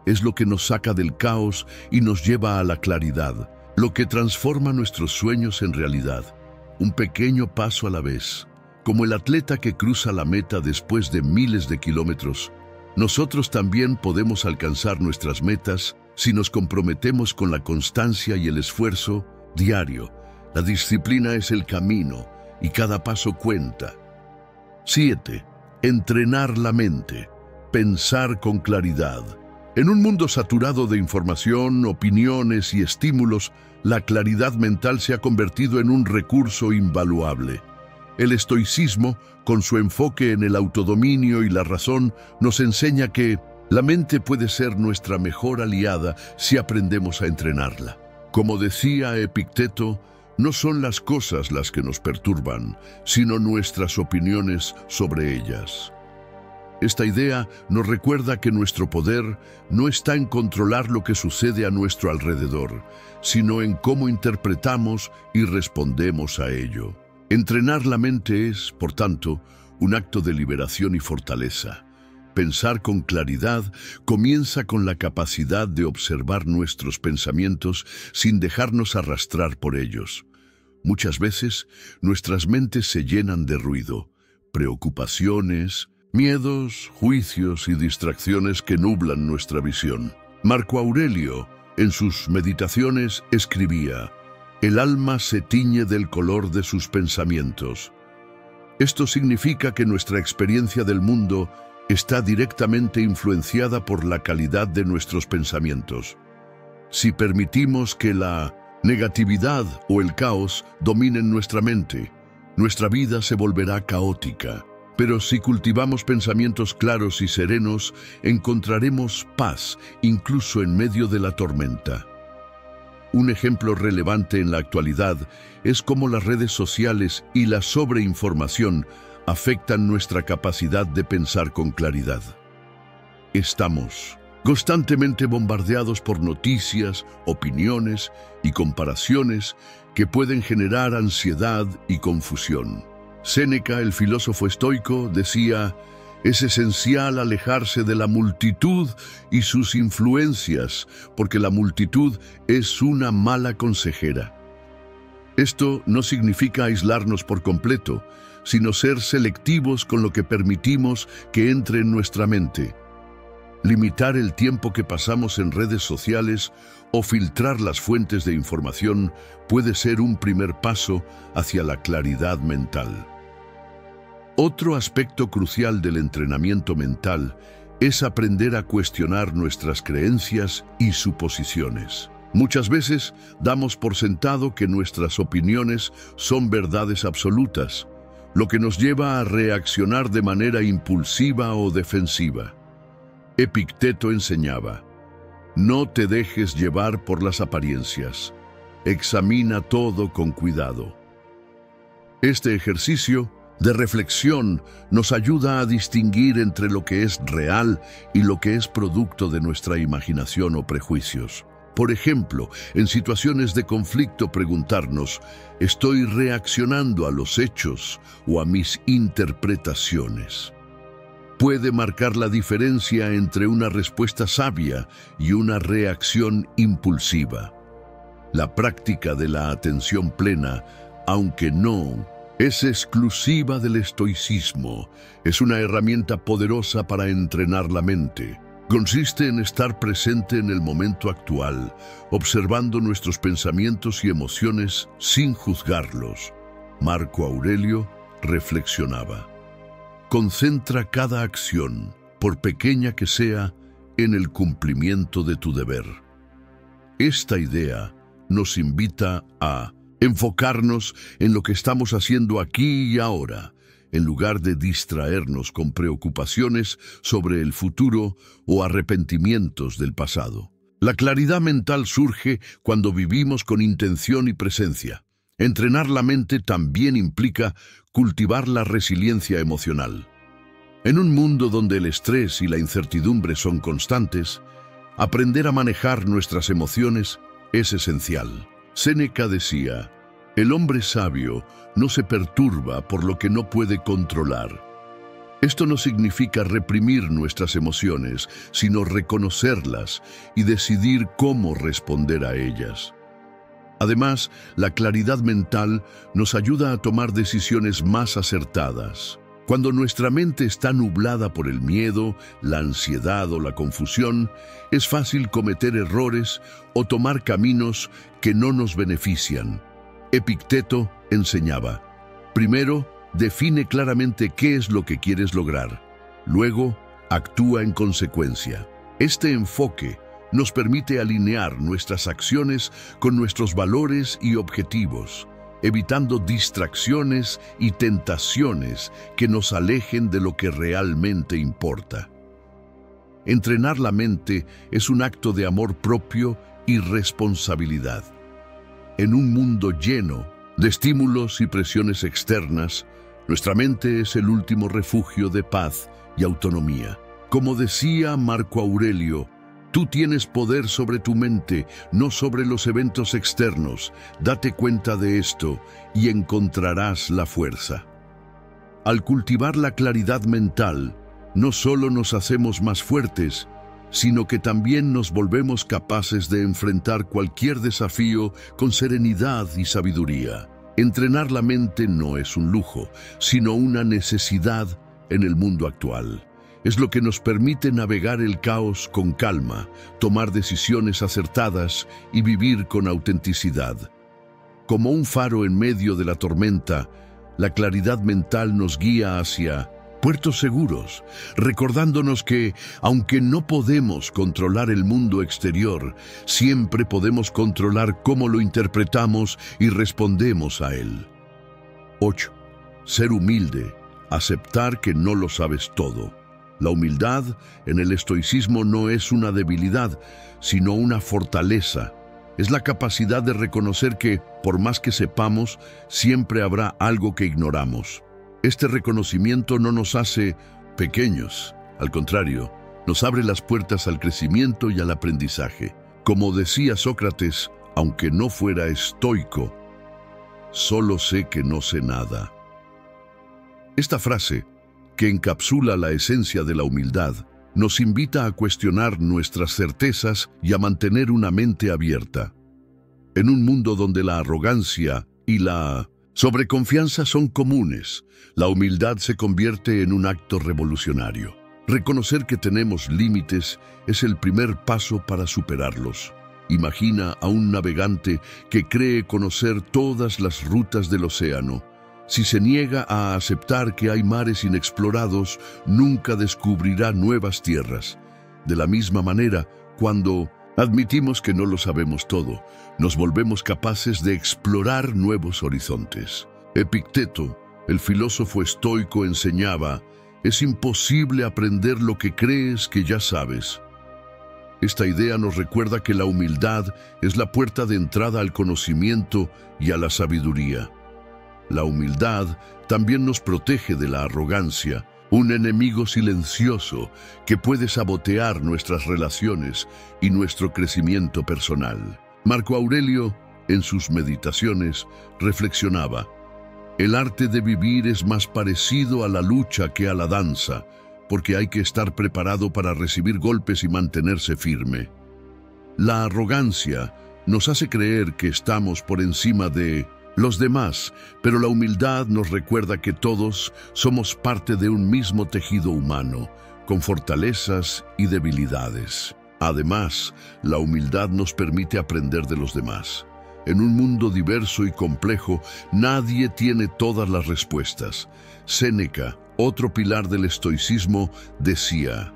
Es lo que nos saca del caos y nos lleva a la claridad, lo que transforma nuestros sueños en realidad, un pequeño paso a la vez. Como el atleta que cruza la meta después de miles de kilómetros, nosotros también podemos alcanzar nuestras metas si nos comprometemos con la constancia y el esfuerzo diario. La disciplina es el camino y cada paso cuenta. 7. Entrenar la mente. Pensar con claridad. En un mundo saturado de información, opiniones y estímulos, la claridad mental se ha convertido en un recurso invaluable. El estoicismo, con su enfoque en el autodominio y la razón, nos enseña que la mente puede ser nuestra mejor aliada si aprendemos a entrenarla. Como decía Epicteto, no son las cosas las que nos perturban, sino nuestras opiniones sobre ellas. Esta idea nos recuerda que nuestro poder no está en controlar lo que sucede a nuestro alrededor, sino en cómo interpretamos y respondemos a ello. Entrenar la mente es, por tanto, un acto de liberación y fortaleza. Pensar con claridad comienza con la capacidad de observar nuestros pensamientos sin dejarnos arrastrar por ellos. Muchas veces, nuestras mentes se llenan de ruido, preocupaciones, miedos, juicios y distracciones que nublan nuestra visión. Marco Aurelio, en sus meditaciones, escribía: el alma se tiñe del color de sus pensamientos. Esto significa que nuestra experiencia del mundo está directamente influenciada por la calidad de nuestros pensamientos. Si permitimos que la negatividad o el caos dominen nuestra mente, nuestra vida se volverá caótica. Pero si cultivamos pensamientos claros y serenos, encontraremos paz incluso en medio de la tormenta. Un ejemplo relevante en la actualidad es cómo las redes sociales y la sobreinformación afectan nuestra capacidad de pensar con claridad. Estamos constantemente bombardeados por noticias, opiniones y comparaciones que pueden generar ansiedad y confusión. Séneca, el filósofo estoico, decía: es esencial alejarse de la multitud y sus influencias, porque la multitud es una mala consejera. Esto no significa aislarnos por completo, sino ser selectivos con lo que permitimos que entre en nuestra mente. Limitar el tiempo que pasamos en redes sociales o filtrar las fuentes de información puede ser un primer paso hacia la claridad mental. Otro aspecto crucial del entrenamiento mental es aprender a cuestionar nuestras creencias y suposiciones. Muchas veces damos por sentado que nuestras opiniones son verdades absolutas, lo que nos lleva a reaccionar de manera impulsiva o defensiva. Epicteto enseñaba: no te dejes llevar por las apariencias, examina todo con cuidado. Este ejercicio de reflexión nos ayuda a distinguir entre lo que es real y lo que es producto de nuestra imaginación o prejuicios. Por ejemplo, en situaciones de conflicto, preguntarnos: ¿estoy reaccionando a los hechos o a mis interpretaciones? Puede marcar la diferencia entre una respuesta sabia y una reacción impulsiva. La práctica de la atención plena, aunque no es exclusiva del estoicismo, es una herramienta poderosa para entrenar la mente. Consiste en estar presente en el momento actual, observando nuestros pensamientos y emociones sin juzgarlos. Marco Aurelio reflexionaba: concentra cada acción, por pequeña que sea, en el cumplimiento de tu deber. Esta idea nos invita a enfocarnos en lo que estamos haciendo aquí y ahora, en lugar de distraernos con preocupaciones sobre el futuro o arrepentimientos del pasado. La claridad mental surge cuando vivimos con intención y presencia. Entrenar la mente también implica cultivar la resiliencia emocional. En un mundo donde el estrés y la incertidumbre son constantes, aprender a manejar nuestras emociones es esencial. Séneca decía: el hombre sabio no se perturba por lo que no puede controlar. Esto no significa reprimir nuestras emociones, sino reconocerlas y decidir cómo responder a ellas. Además, la claridad mental nos ayuda a tomar decisiones más acertadas. Cuando nuestra mente está nublada por el miedo, la ansiedad o la confusión, es fácil cometer errores o tomar caminos que no nos benefician. Epicteto enseñaba: primero, define claramente qué es lo que quieres lograr. Luego, actúa en consecuencia. Este enfoque nos permite alinear nuestras acciones con nuestros valores y objetivos, evitando distracciones y tentaciones que nos alejen de lo que realmente importa. Entrenar la mente es un acto de amor propio y responsabilidad. En un mundo lleno de estímulos y presiones externas, nuestra mente es el último refugio de paz y autonomía. Como decía Marco Aurelio, tú tienes poder sobre tu mente, no sobre los eventos externos. Date cuenta de esto y encontrarás la fuerza. Al cultivar la claridad mental, no solo nos hacemos más fuertes, sino que también nos volvemos capaces de enfrentar cualquier desafío con serenidad y sabiduría. Entrenar la mente no es un lujo, sino una necesidad en el mundo actual. Es lo que nos permite navegar el caos con calma, tomar decisiones acertadas y vivir con autenticidad. Como un faro en medio de la tormenta, la claridad mental nos guía hacia puertos seguros, recordándonos que, aunque no podemos controlar el mundo exterior, siempre podemos controlar cómo lo interpretamos y respondemos a él. 8. Ser humilde, aceptar que no lo sabes todo. La humildad en el estoicismo no es una debilidad, sino una fortaleza. Es la capacidad de reconocer que, por más que sepamos, siempre habrá algo que ignoramos. Este reconocimiento no nos hace pequeños, al contrario, nos abre las puertas al crecimiento y al aprendizaje. Como decía Sócrates, aunque no fuera estoico, solo sé que no sé nada. Esta frase, que encapsula la esencia de la humildad, nos invita a cuestionar nuestras certezas y a mantener una mente abierta. En un mundo donde la arrogancia y la sobreconfianza son comunes, la humildad se convierte en un acto revolucionario. Reconocer que tenemos límites es el primer paso para superarlos. Imagina a un navegante que cree conocer todas las rutas del océano. Si se niega a aceptar que hay mares inexplorados, nunca descubrirá nuevas tierras. De la misma manera, cuando admitimos que no lo sabemos todo, nos volvemos capaces de explorar nuevos horizontes. Epicteto, el filósofo estoico, enseñaba: es imposible aprender lo que crees que ya sabes. Esta idea nos recuerda que la humildad es la puerta de entrada al conocimiento y a la sabiduría. La humildad también nos protege de la arrogancia, un enemigo silencioso que puede sabotear nuestras relaciones y nuestro crecimiento personal. Marco Aurelio, en sus meditaciones, reflexionaba: el arte de vivir es más parecido a la lucha que a la danza, porque hay que estar preparado para recibir golpes y mantenerse firme. La arrogancia nos hace creer que estamos por encima de los demás, pero la humildad nos recuerda que todos somos parte de un mismo tejido humano, con fortalezas y debilidades. Además, la humildad nos permite aprender de los demás. En un mundo diverso y complejo, nadie tiene todas las respuestas. Séneca, otro pilar del estoicismo, decía: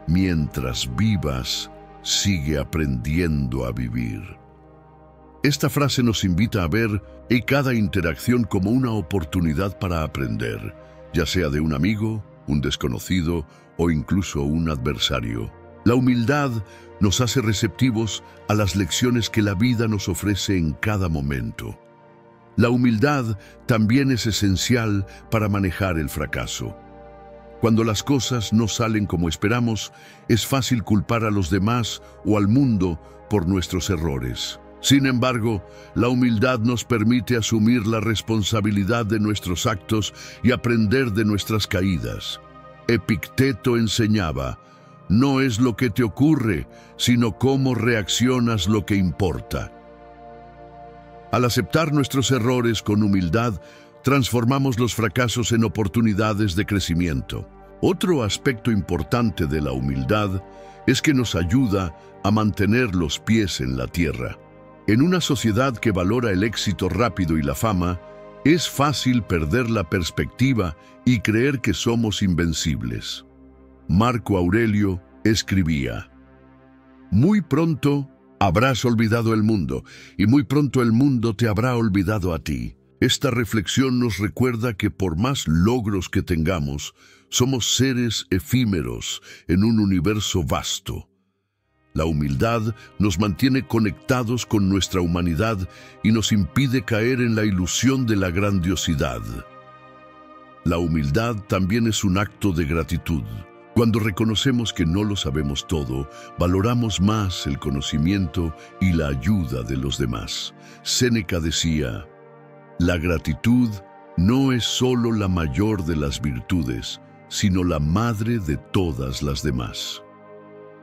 mientras vivas, sigue aprendiendo a vivir. Esta frase nos invita a ver cada interacción como una oportunidad para aprender, ya sea de un amigo, un desconocido o incluso un adversario. La humildad nos hace receptivos a las lecciones que la vida nos ofrece en cada momento. La humildad también es esencial para manejar el fracaso. Cuando las cosas no salen como esperamos, es fácil culpar a los demás o al mundo por nuestros errores. Sin embargo, la humildad nos permite asumir la responsabilidad de nuestros actos y aprender de nuestras caídas. Epicteto enseñaba: no es lo que te ocurre, sino cómo reaccionas lo que importa. Al aceptar nuestros errores con humildad, transformamos los fracasos en oportunidades de crecimiento. Otro aspecto importante de la humildad es que nos ayuda a mantener los pies en la tierra. En una sociedad que valora el éxito rápido y la fama, es fácil perder la perspectiva y creer que somos invencibles. Marco Aurelio escribía: muy pronto habrás olvidado el mundo, y muy pronto el mundo te habrá olvidado a ti. Esta reflexión nos recuerda que por más logros que tengamos, somos seres efímeros en un universo vasto. La humildad nos mantiene conectados con nuestra humanidad y nos impide caer en la ilusión de la grandiosidad. La humildad también es un acto de gratitud. Cuando reconocemos que no lo sabemos todo, valoramos más el conocimiento y la ayuda de los demás. Séneca decía: la gratitud no es solo la mayor de las virtudes, sino la madre de todas las demás.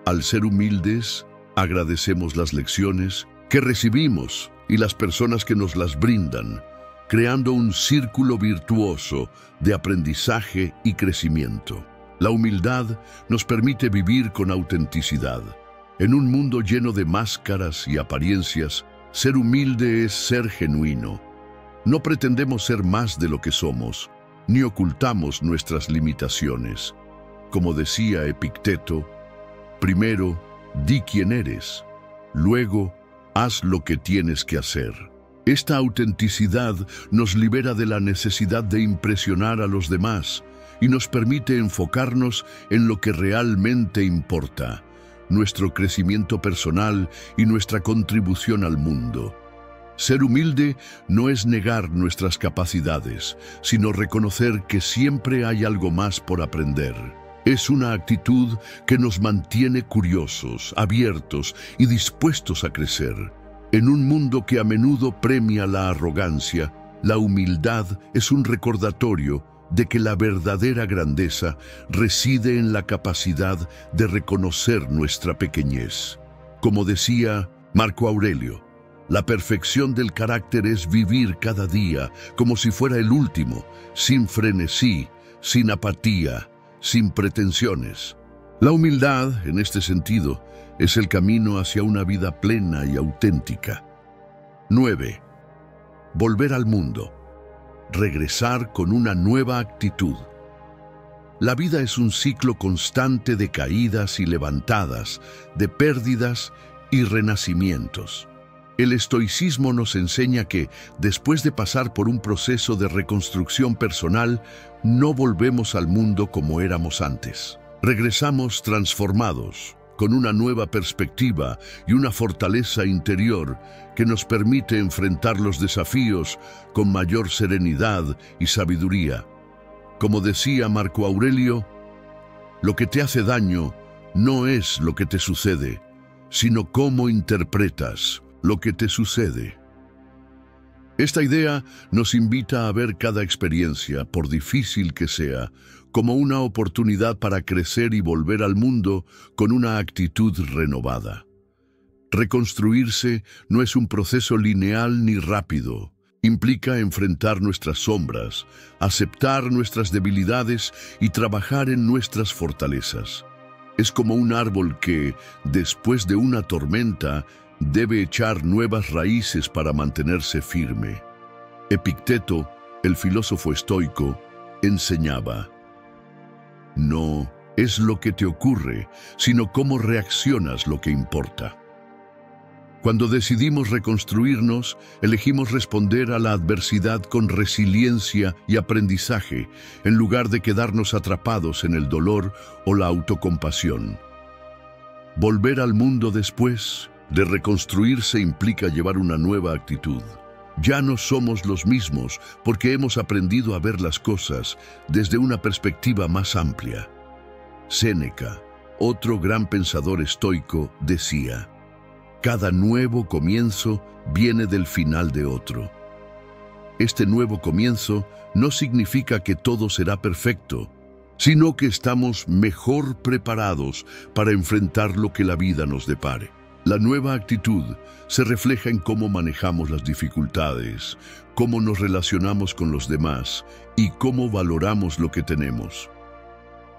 Al ser humildes, agradecemos las lecciones que recibimos y las personas que nos las brindan, creando un círculo virtuoso de aprendizaje y crecimiento. La humildad nos permite vivir con autenticidad. En un mundo lleno de máscaras y apariencias, ser humilde es ser genuino. No pretendemos ser más de lo que somos, ni ocultamos nuestras limitaciones. Como decía Epicteto: primero, di quién eres, luego, haz lo que tienes que hacer. Esta autenticidad nos libera de la necesidad de impresionar a los demás y nos permite enfocarnos en lo que realmente importa, nuestro crecimiento personal y nuestra contribución al mundo. Ser humilde no es negar nuestras capacidades, sino reconocer que siempre hay algo más por aprender. Es una actitud que nos mantiene curiosos, abiertos y dispuestos a crecer. En un mundo que a menudo premia la arrogancia, la humildad es un recordatorio de que la verdadera grandeza reside en la capacidad de reconocer nuestra pequeñez. Como decía Marco Aurelio, la perfección del carácter es vivir cada día como si fuera el último, sin frenesí, sin apatía, sin pretensiones. La humildad, en este sentido, es el camino hacia una vida plena y auténtica. 9. Volver al mundo. Regresar con una nueva actitud. La vida es un ciclo constante de caídas y levantadas, de pérdidas y renacimientos. El estoicismo nos enseña que, después de pasar por un proceso de reconstrucción personal, no volvemos al mundo como éramos antes. Regresamos transformados, con una nueva perspectiva y una fortaleza interior que nos permite enfrentar los desafíos con mayor serenidad y sabiduría. Como decía Marco Aurelio, lo que te hace daño no es lo que te sucede, sino cómo interpretas lo que te sucede. Esta idea nos invita a ver cada experiencia, por difícil que sea, como una oportunidad para crecer y volver al mundo con una actitud renovada. Reconstruirse no es un proceso lineal ni rápido. Implica enfrentar nuestras sombras, aceptar nuestras debilidades y trabajar en nuestras fortalezas. Es como un árbol que, después de una tormenta, debe echar nuevas raíces para mantenerse firme. Epicteto, el filósofo estoico, enseñaba: no es lo que te ocurre, sino cómo reaccionas lo que importa. Cuando decidimos reconstruirnos, elegimos responder a la adversidad con resiliencia y aprendizaje, en lugar de quedarnos atrapados en el dolor o la autocompasión. Volver al mundo después de reconstruirse implica llevar una nueva actitud. Ya no somos los mismos porque hemos aprendido a ver las cosas desde una perspectiva más amplia. Séneca, otro gran pensador estoico, decía: cada nuevo comienzo viene del final de otro. Este nuevo comienzo no significa que todo será perfecto, sino que estamos mejor preparados para enfrentar lo que la vida nos depare. La nueva actitud se refleja en cómo manejamos las dificultades, cómo nos relacionamos con los demás y cómo valoramos lo que tenemos.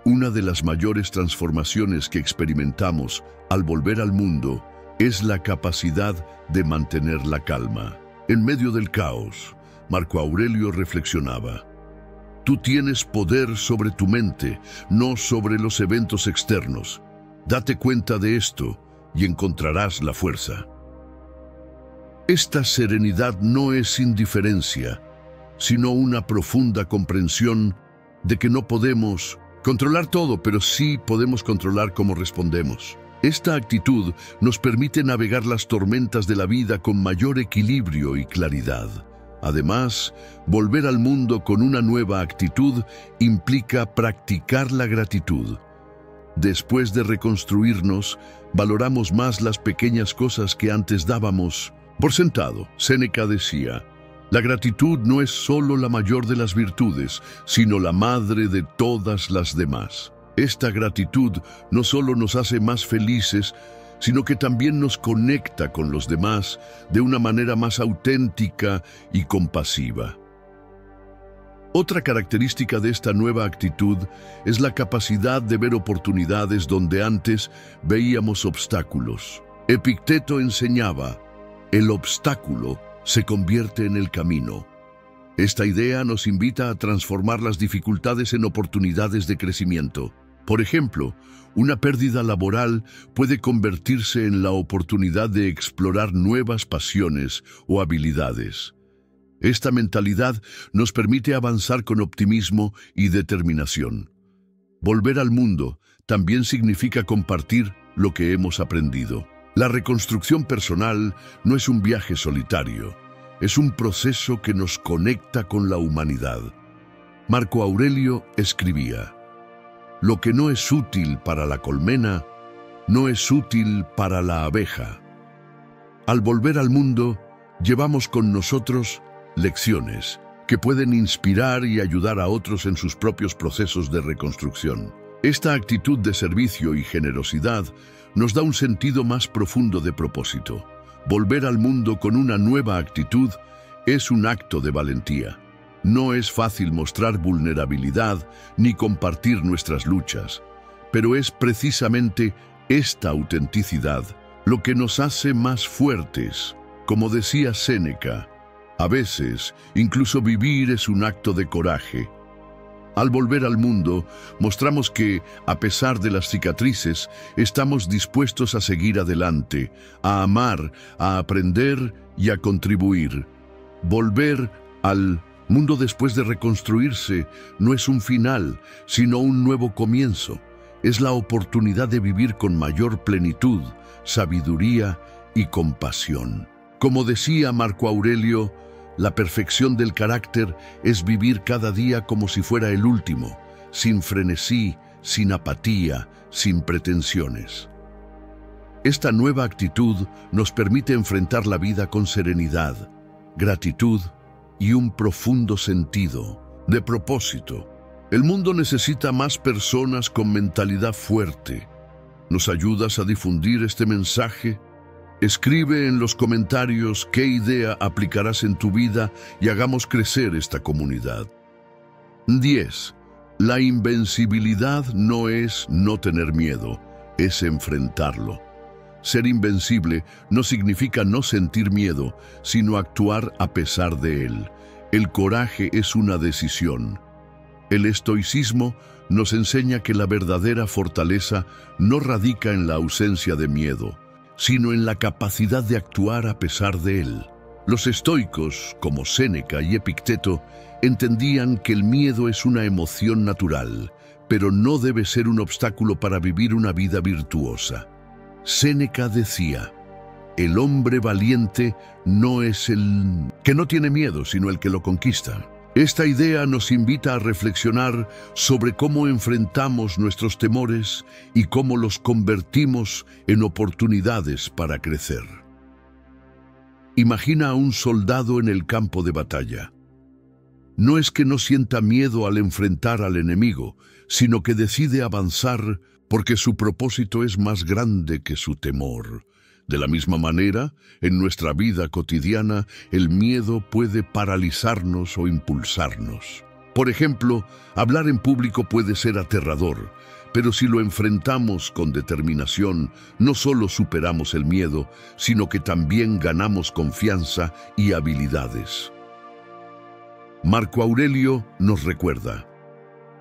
Una de las mayores transformaciones que experimentamos al volver al mundo es la capacidad de mantener la calma. En medio del caos, Marco Aurelio reflexionaba: tú tienes poder sobre tu mente, no sobre los eventos externos. Date cuenta de esto y encontrarás la fuerza. Esta serenidad no es indiferencia, sino una profunda comprensión de que no podemos controlar todo, pero sí podemos controlar cómo respondemos. Esta actitud nos permite navegar las tormentas de la vida con mayor equilibrio y claridad. Además, volver al mundo con una nueva actitud implica practicar la gratitud. Después de reconstruirnos, valoramos más las pequeñas cosas que antes dábamos por sentado. Séneca decía: la gratitud no es solo la mayor de las virtudes, sino la madre de todas las demás. Esta gratitud no solo nos hace más felices, sino que también nos conecta con los demás de una manera más auténtica y compasiva. Otra característica de esta nueva actitud es la capacidad de ver oportunidades donde antes veíamos obstáculos. Epicteto enseñaba: el obstáculo se convierte en el camino. Esta idea nos invita a transformar las dificultades en oportunidades de crecimiento. Por ejemplo, una pérdida laboral puede convertirse en la oportunidad de explorar nuevas pasiones o habilidades. Esta mentalidad nos permite avanzar con optimismo y determinación. Volver al mundo también significa compartir lo que hemos aprendido. La reconstrucción personal no es un viaje solitario, es un proceso que nos conecta con la humanidad. Marco Aurelio escribía: lo que no es útil para la colmena, no es útil para la abeja. Al volver al mundo, llevamos con nosotros lecciones que pueden inspirar y ayudar a otros en sus propios procesos de reconstrucción. Esta actitud de servicio y generosidad nos da un sentido más profundo de propósito. Volver al mundo con una nueva actitud es un acto de valentía. No es fácil mostrar vulnerabilidad ni compartir nuestras luchas, pero es precisamente esta autenticidad lo que nos hace más fuertes. Como decía Séneca, a veces incluso vivir es un acto de coraje. Al volver al mundo, mostramos que, a pesar de las cicatrices, estamos dispuestos a seguir adelante, a amar, a aprender y a contribuir. Volver al mundo después de reconstruirse no es un final, sino un nuevo comienzo. Es la oportunidad de vivir con mayor plenitud, sabiduría y compasión. Como decía Marco Aurelio, la perfección del carácter es vivir cada día como si fuera el último, sin frenesí, sin apatía, sin pretensiones. Esta nueva actitud nos permite enfrentar la vida con serenidad, gratitud y un profundo sentido de propósito. El mundo necesita más personas con mentalidad fuerte. ¿Nos ayudas a difundir este mensaje? Escribe en los comentarios qué idea aplicarás en tu vida y hagamos crecer esta comunidad. 10. La invencibilidad no es no tener miedo, es enfrentarlo. Ser invencible no significa no sentir miedo, sino actuar a pesar de él. El coraje es una decisión. El estoicismo nos enseña que la verdadera fortaleza no radica en la ausencia de miedo, sino en la capacidad de actuar a pesar de él. Los estoicos, como Séneca y Epicteto, entendían que el miedo es una emoción natural, pero no debe ser un obstáculo para vivir una vida virtuosa. Séneca decía: el hombre valiente no es el que no tiene miedo, sino el que lo conquista. Esta idea nos invita a reflexionar sobre cómo enfrentamos nuestros temores y cómo los convertimos en oportunidades para crecer. Imagina a un soldado en el campo de batalla. No es que no sienta miedo al enfrentar al enemigo, sino que decide avanzar porque su propósito es más grande que su temor. De la misma manera, en nuestra vida cotidiana, el miedo puede paralizarnos o impulsarnos. Por ejemplo, hablar en público puede ser aterrador, pero si lo enfrentamos con determinación, no solo superamos el miedo, sino que también ganamos confianza y habilidades. Marco Aurelio nos recuerda: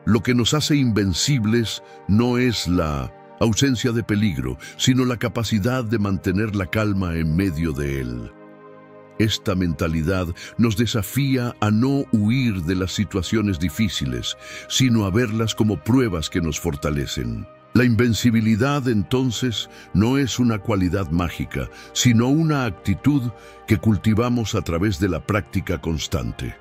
lo que nos hace invencibles no es la ausencia de peligro, sino la capacidad de mantener la calma en medio de él. Esta mentalidad nos desafía a no huir de las situaciones difíciles, sino a verlas como pruebas que nos fortalecen. La invencibilidad, entonces, no es una cualidad mágica, sino una actitud que cultivamos a través de la práctica constante.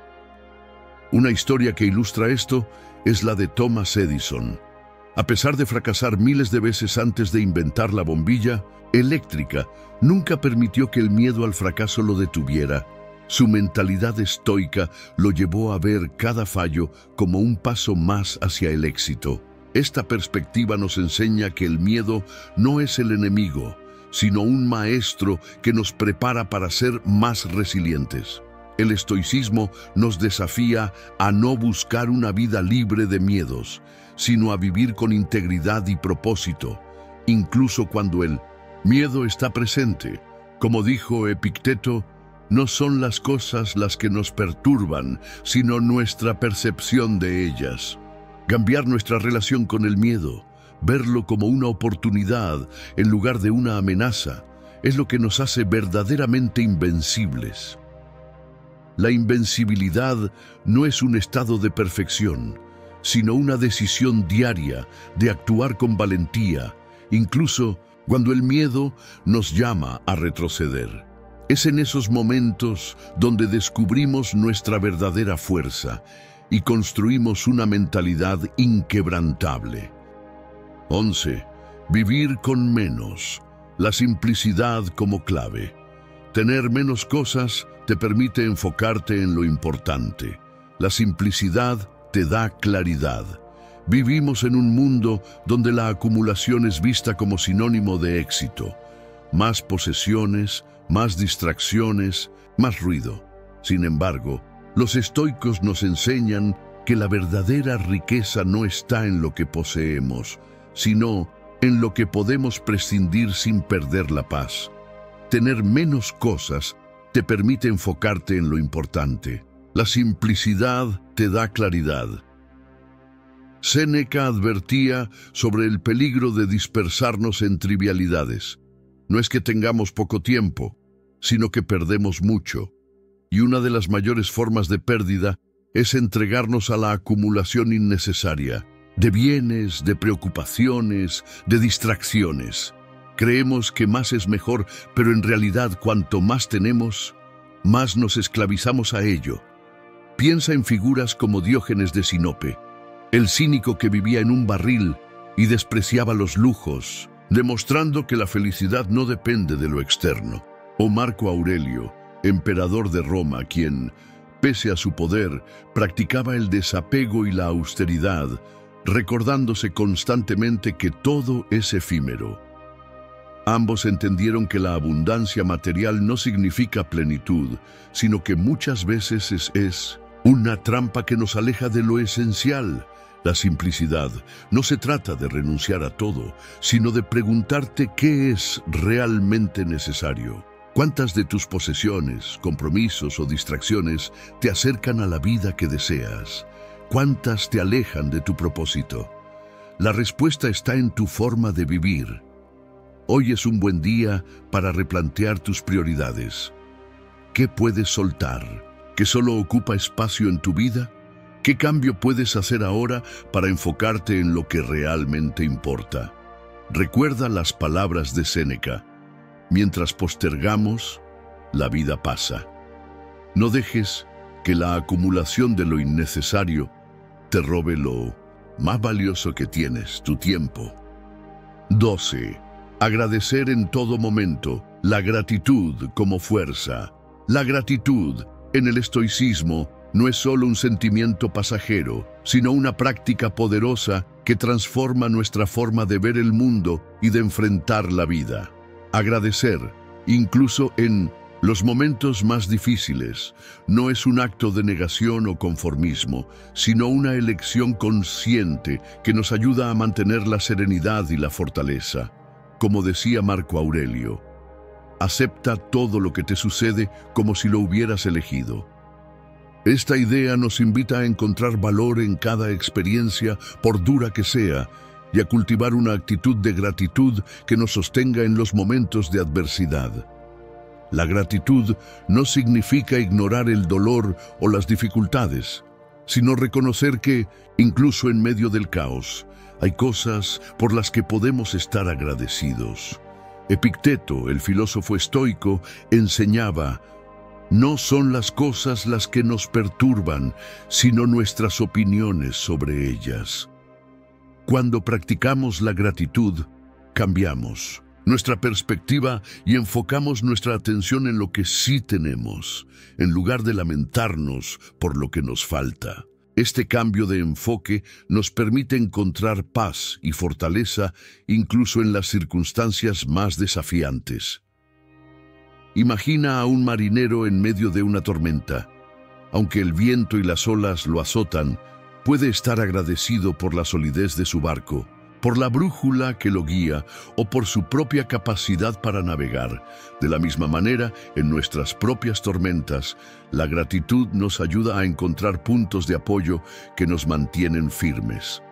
Una historia que ilustra esto es la de Thomas Edison. A pesar de fracasar miles de veces antes de inventar la bombilla eléctrica, nunca permitió que el miedo al fracaso lo detuviera. Su mentalidad estoica lo llevó a ver cada fallo como un paso más hacia el éxito. Esta perspectiva nos enseña que el miedo no es el enemigo, sino un maestro que nos prepara para ser más resilientes. El estoicismo nos desafía a no buscar una vida libre de miedos, sino a vivir con integridad y propósito, incluso cuando el miedo está presente. Como dijo Epicteto, no son las cosas las que nos perturban, sino nuestra percepción de ellas. Cambiar nuestra relación con el miedo, verlo como una oportunidad en lugar de una amenaza, es lo que nos hace verdaderamente invencibles. La invencibilidad no es un estado de perfección, sino una decisión diaria de actuar con valentía, incluso cuando el miedo nos llama a retroceder. Es en esos momentos donde descubrimos nuestra verdadera fuerza y construimos una mentalidad inquebrantable. 11. Vivir con menos. La simplicidad como clave. Tener menos cosas te permite enfocarte en lo importante. La simplicidad te da claridad. Vivimos en un mundo donde la acumulación es vista como sinónimo de éxito. Más posesiones, más distracciones, más ruido. Sin embargo, los estoicos nos enseñan que la verdadera riqueza no está en lo que poseemos, sino en lo que podemos prescindir sin perder la paz. Tener menos cosas te permite enfocarte en lo importante. La simplicidad te da claridad. Séneca advertía sobre el peligro de dispersarnos en trivialidades. No es que tengamos poco tiempo, sino que perdemos mucho. Y una de las mayores formas de pérdida es entregarnos a la acumulación innecesaria, de bienes, de preocupaciones, de distracciones. Creemos que más es mejor, pero en realidad cuanto más tenemos, más nos esclavizamos a ello. Piensa en figuras como Diógenes de Sinope, el cínico que vivía en un barril y despreciaba los lujos, demostrando que la felicidad no depende de lo externo. O Marco Aurelio, emperador de Roma, quien, pese a su poder, practicaba el desapego y la austeridad, recordándose constantemente que todo es efímero. Ambos entendieron que la abundancia material no significa plenitud, sino que muchas veces es una trampa que nos aleja de lo esencial. La simplicidad no se trata de renunciar a todo, sino de preguntarte qué es realmente necesario. ¿Cuántas de tus posesiones, compromisos o distracciones te acercan a la vida que deseas? ¿Cuántas te alejan de tu propósito? La respuesta está en tu forma de vivir. Hoy es un buen día para replantear tus prioridades. ¿Qué puedes soltar? ¿Que solo ocupa espacio en tu vida? ¿Qué cambio puedes hacer ahora para enfocarte en lo que realmente importa? Recuerda las palabras de Séneca: mientras postergamos, la vida pasa. No dejes que la acumulación de lo innecesario te robe lo más valioso que tienes, tu tiempo. 12. Agradecer en todo momento. La gratitud como fuerza. La gratitud, en el estoicismo, no es solo un sentimiento pasajero, sino una práctica poderosa que transforma nuestra forma de ver el mundo y de enfrentar la vida. Agradecer, incluso en los momentos más difíciles, no es un acto de negación o conformismo, sino una elección consciente que nos ayuda a mantener la serenidad y la fortaleza. Como decía Marco Aurelio, acepta todo lo que te sucede como si lo hubieras elegido. Esta idea nos invita a encontrar valor en cada experiencia, por dura que sea, y a cultivar una actitud de gratitud que nos sostenga en los momentos de adversidad. La gratitud no significa ignorar el dolor o las dificultades, sino reconocer que, incluso en medio del caos, hay cosas por las que podemos estar agradecidos. Epicteto, el filósofo estoico, enseñaba: no son las cosas las que nos perturban, sino nuestras opiniones sobre ellas. Cuando practicamos la gratitud, cambiamos nuestra perspectiva y enfocamos nuestra atención en lo que sí tenemos, en lugar de lamentarnos por lo que nos falta. Este cambio de enfoque nos permite encontrar paz y fortaleza incluso en las circunstancias más desafiantes. Imagina a un marinero en medio de una tormenta. Aunque el viento y las olas lo azotan, puede estar agradecido por la solidez de su barco, por la brújula que lo guía o por su propia capacidad para navegar. De la misma manera, en nuestras propias tormentas, la gratitud nos ayuda a encontrar puntos de apoyo que nos mantienen firmes.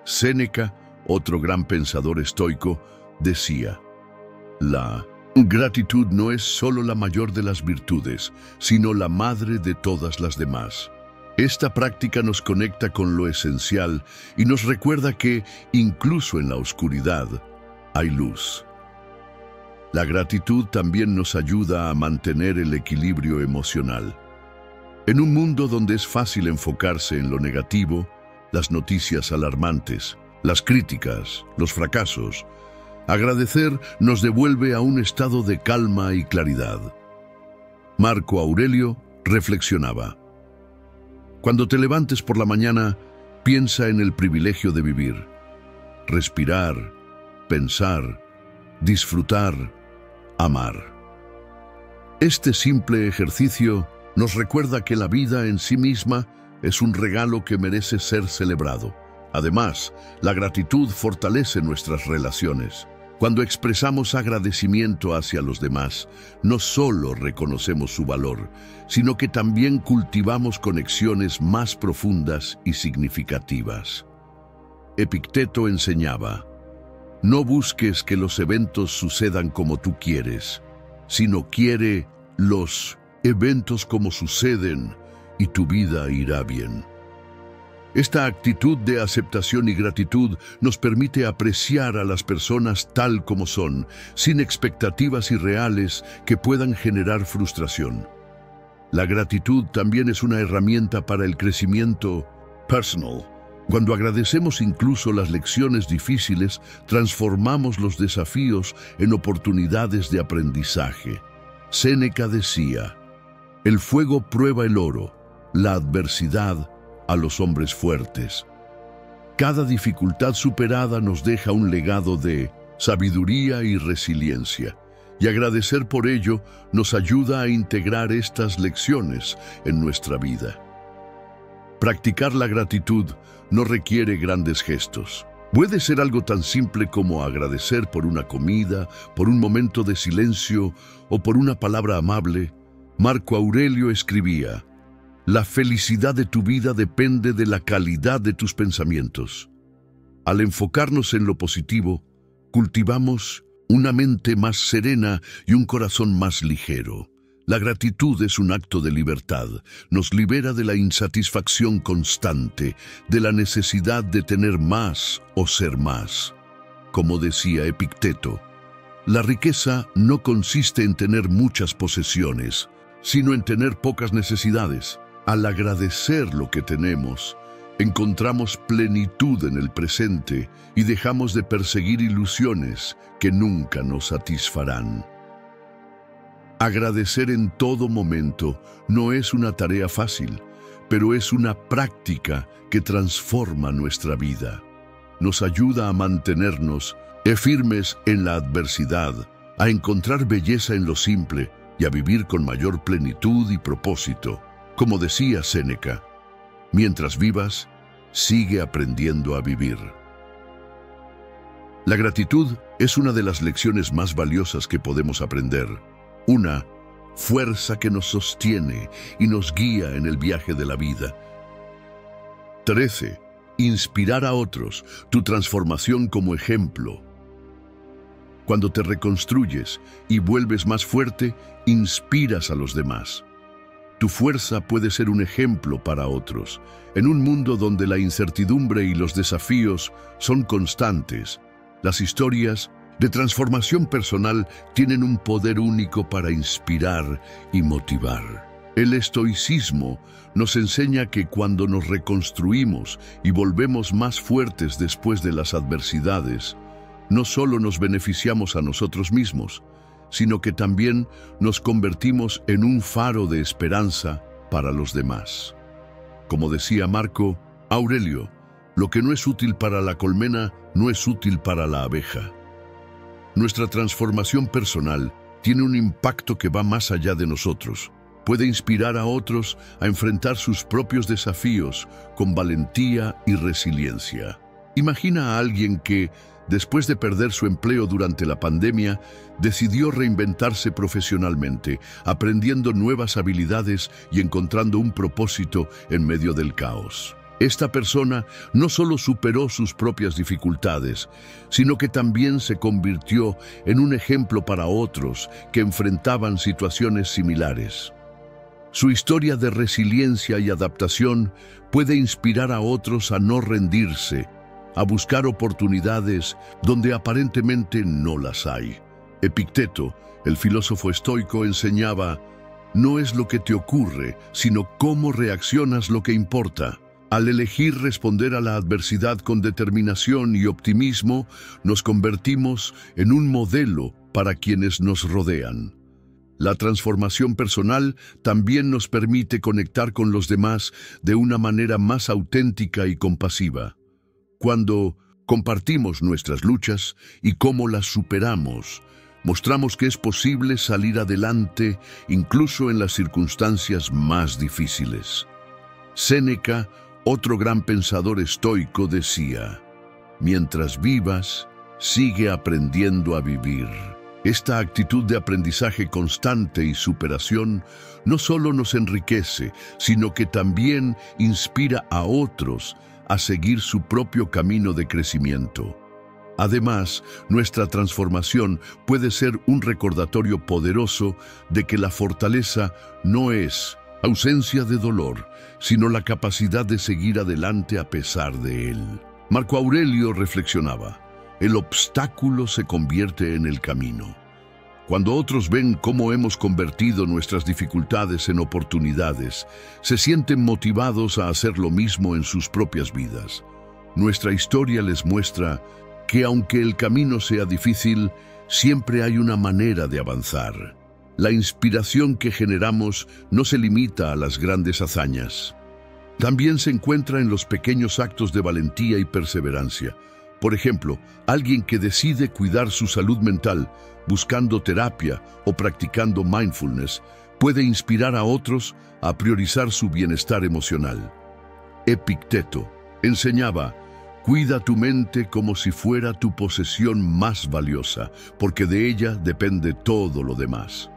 Séneca, otro gran pensador estoico, decía: la gratitud no es solo la mayor de las virtudes, sino la madre de todas las demás. Esta práctica nos conecta con lo esencial y nos recuerda que, incluso en la oscuridad, hay luz. La gratitud también nos ayuda a mantener el equilibrio emocional. En un mundo donde es fácil enfocarse en lo negativo, las noticias alarmantes, las críticas, los fracasos, agradecer nos devuelve a un estado de calma y claridad. Marco Aurelio reflexionaba: cuando te levantes por la mañana, piensa en el privilegio de vivir. Respirar, pensar, disfrutar, amar. Este simple ejercicio nos recuerda que la vida en sí misma es un regalo que merece ser celebrado. Además, la gratitud fortalece nuestras relaciones. Cuando expresamos agradecimiento hacia los demás, no solo reconocemos su valor, sino que también cultivamos conexiones más profundas y significativas. Epicteto enseñaba: no busques que los eventos sucedan como tú quieres, sino quiere los eventos como suceden y tu vida irá bien. Esta actitud de aceptación y gratitud nos permite apreciar a las personas tal como son, sin expectativas irreales que puedan generar frustración. La gratitud también es una herramienta para el crecimiento personal. Cuando agradecemos incluso las lecciones difíciles, transformamos los desafíos en oportunidades de aprendizaje. Séneca decía: el fuego prueba el oro, la adversidad a los hombres fuertes. Cada dificultad superada nos deja un legado de sabiduría y resiliencia, y agradecer por ello nos ayuda a integrar estas lecciones en nuestra vida. Practicar la gratitud no requiere grandes gestos. Puede ser algo tan simple como agradecer por una comida, por un momento de silencio o por una palabra amable. Marco Aurelio escribía: La felicidad de tu vida depende de la calidad de tus pensamientos. Al enfocarnos en lo positivo, cultivamos una mente más serena y un corazón más ligero. La gratitud es un acto de libertad. Nos libera de la insatisfacción constante, de la necesidad de tener más o ser más. Como decía Epicteto, la riqueza no consiste en tener muchas posesiones, sino en tener pocas necesidades. Al agradecer lo que tenemos, encontramos plenitud en el presente y dejamos de perseguir ilusiones que nunca nos satisfarán. Agradecer en todo momento no es una tarea fácil, pero es una práctica que transforma nuestra vida. Nos ayuda a mantenernos firmes en la adversidad, a encontrar belleza en lo simple y a vivir con mayor plenitud y propósito. Como decía Séneca, mientras vivas, sigue aprendiendo a vivir. La gratitud es una de las lecciones más valiosas que podemos aprender. Una fuerza que nos sostiene y nos guía en el viaje de la vida. 13. Inspirar a otros, tu transformación como ejemplo. Cuando te reconstruyes y vuelves más fuerte, inspiras a los demás. Tu fuerza puede ser un ejemplo para otros. En un mundo donde la incertidumbre y los desafíos son constantes, las historias de transformación personal tienen un poder único para inspirar y motivar. El estoicismo nos enseña que cuando nos reconstruimos y volvemos más fuertes después de las adversidades, no solo nos beneficiamos a nosotros mismos, sino que también nos convertimos en un faro de esperanza para los demás. Como decía Marco Aurelio, lo que no es útil para la colmena no es útil para la abeja. Nuestra transformación personal tiene un impacto que va más allá de nosotros. Puede inspirar a otros a enfrentar sus propios desafíos con valentía y resiliencia. Imagina a alguien que, después de perder su empleo durante la pandemia, decidió reinventarse profesionalmente, aprendiendo nuevas habilidades y encontrando un propósito en medio del caos. Esta persona no solo superó sus propias dificultades, sino que también se convirtió en un ejemplo para otros que enfrentaban situaciones similares. Su historia de resiliencia y adaptación puede inspirar a otros a no rendirse, a buscar oportunidades donde aparentemente no las hay. Epicteto, el filósofo estoico, enseñaba: no es lo que te ocurre, sino cómo reaccionas lo que importa. Al elegir responder a la adversidad con determinación y optimismo, nos convertimos en un modelo para quienes nos rodean. La transformación personal también nos permite conectar con los demás de una manera más auténtica y compasiva. Cuando compartimos nuestras luchas y cómo las superamos, mostramos que es posible salir adelante incluso en las circunstancias más difíciles. Séneca, otro gran pensador estoico, decía: mientras vivas, sigue aprendiendo a vivir. Esta actitud de aprendizaje constante y superación no solo nos enriquece, sino que también inspira a otros a seguir su propio camino de crecimiento. Además, nuestra transformación puede ser un recordatorio poderoso de que la fortaleza no es ausencia de dolor, sino la capacidad de seguir adelante a pesar de él. Marco Aurelio reflexionaba: el obstáculo se convierte en el camino. Cuando otros ven cómo hemos convertido nuestras dificultades en oportunidades, se sienten motivados a hacer lo mismo en sus propias vidas. Nuestra historia les muestra que aunque el camino sea difícil, siempre hay una manera de avanzar. La inspiración que generamos no se limita a las grandes hazañas. También se encuentra en los pequeños actos de valentía y perseverancia. Por ejemplo, alguien que decide cuidar su salud mental, buscando terapia o practicando mindfulness, puede inspirar a otros a priorizar su bienestar emocional. Epicteto enseñaba: cuida tu mente como si fuera tu posesión más valiosa, porque de ella depende todo lo demás.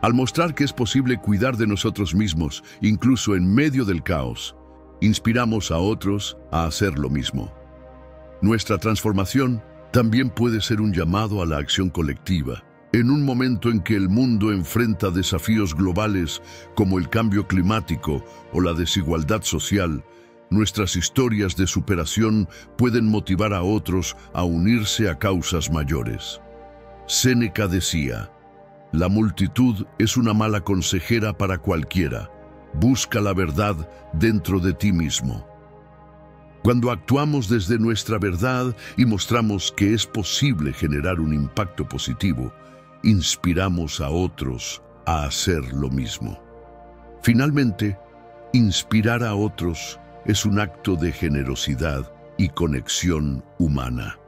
Al mostrar que es posible cuidar de nosotros mismos, incluso en medio del caos, inspiramos a otros a hacer lo mismo. Nuestra transformación también puede ser un llamado a la acción colectiva. En un momento en que el mundo enfrenta desafíos globales como el cambio climático o la desigualdad social, nuestras historias de superación pueden motivar a otros a unirse a causas mayores. Séneca decía: la multitud es una mala consejera para cualquiera. Busca la verdad dentro de ti mismo. Cuando actuamos desde nuestra verdad y mostramos que es posible generar un impacto positivo, inspiramos a otros a hacer lo mismo. Finalmente, inspirar a otros es un acto de generosidad y conexión humana.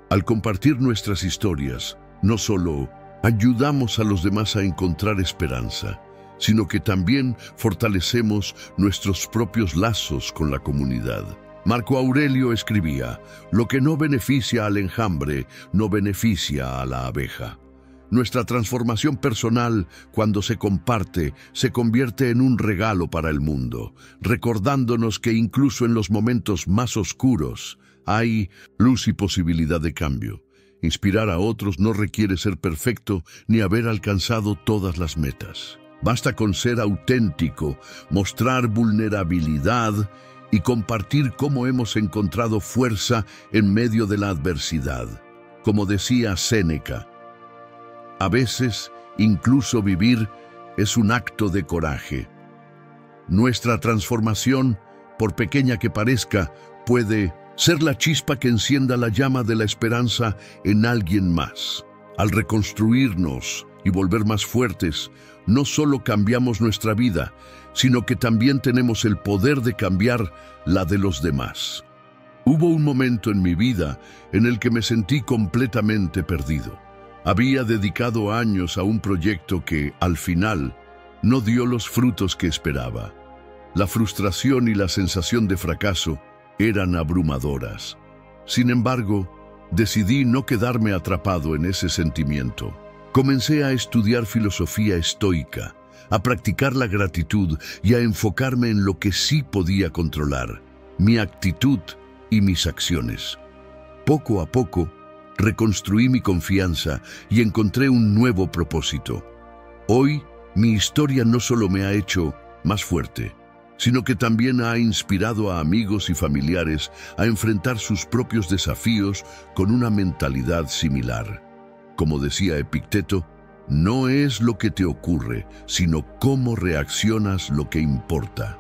Al compartir nuestras historias, no solo ayudamos a los demás a encontrar esperanza, sino que también fortalecemos nuestros propios lazos con la comunidad. Marco Aurelio escribía: lo que no beneficia al enjambre, no beneficia a la abeja. Nuestra transformación personal, cuando se comparte, se convierte en un regalo para el mundo, recordándonos que incluso en los momentos más oscuros hay luz y posibilidad de cambio. Inspirar a otros no requiere ser perfecto ni haber alcanzado todas las metas. Basta con ser auténtico, mostrar vulnerabilidad y compartir cómo hemos encontrado fuerza en medio de la adversidad. Como decía Séneca, a veces, incluso vivir es un acto de coraje. Nuestra transformación, por pequeña que parezca, puede ser la chispa que encienda la llama de la esperanza en alguien más. Al reconstruirnos y volver más fuertes, no solo cambiamos nuestra vida, sino que también tenemos el poder de cambiar la de los demás. Hubo un momento en mi vida en el que me sentí completamente perdido. Había dedicado años a un proyecto que, al final, no dio los frutos que esperaba. La frustración y la sensación de fracaso eran abrumadoras. Sin embargo, decidí no quedarme atrapado en ese sentimiento. Comencé a estudiar filosofía estoica, a practicar la gratitud y a enfocarme en lo que sí podía controlar: mi actitud y mis acciones. Poco a poco, reconstruí mi confianza y encontré un nuevo propósito. Hoy, mi historia no solo me ha hecho más fuerte, sino que también ha inspirado a amigos y familiares a enfrentar sus propios desafíos con una mentalidad similar. Como decía Epicteto, no es lo que te ocurre, sino cómo reaccionas lo que importa.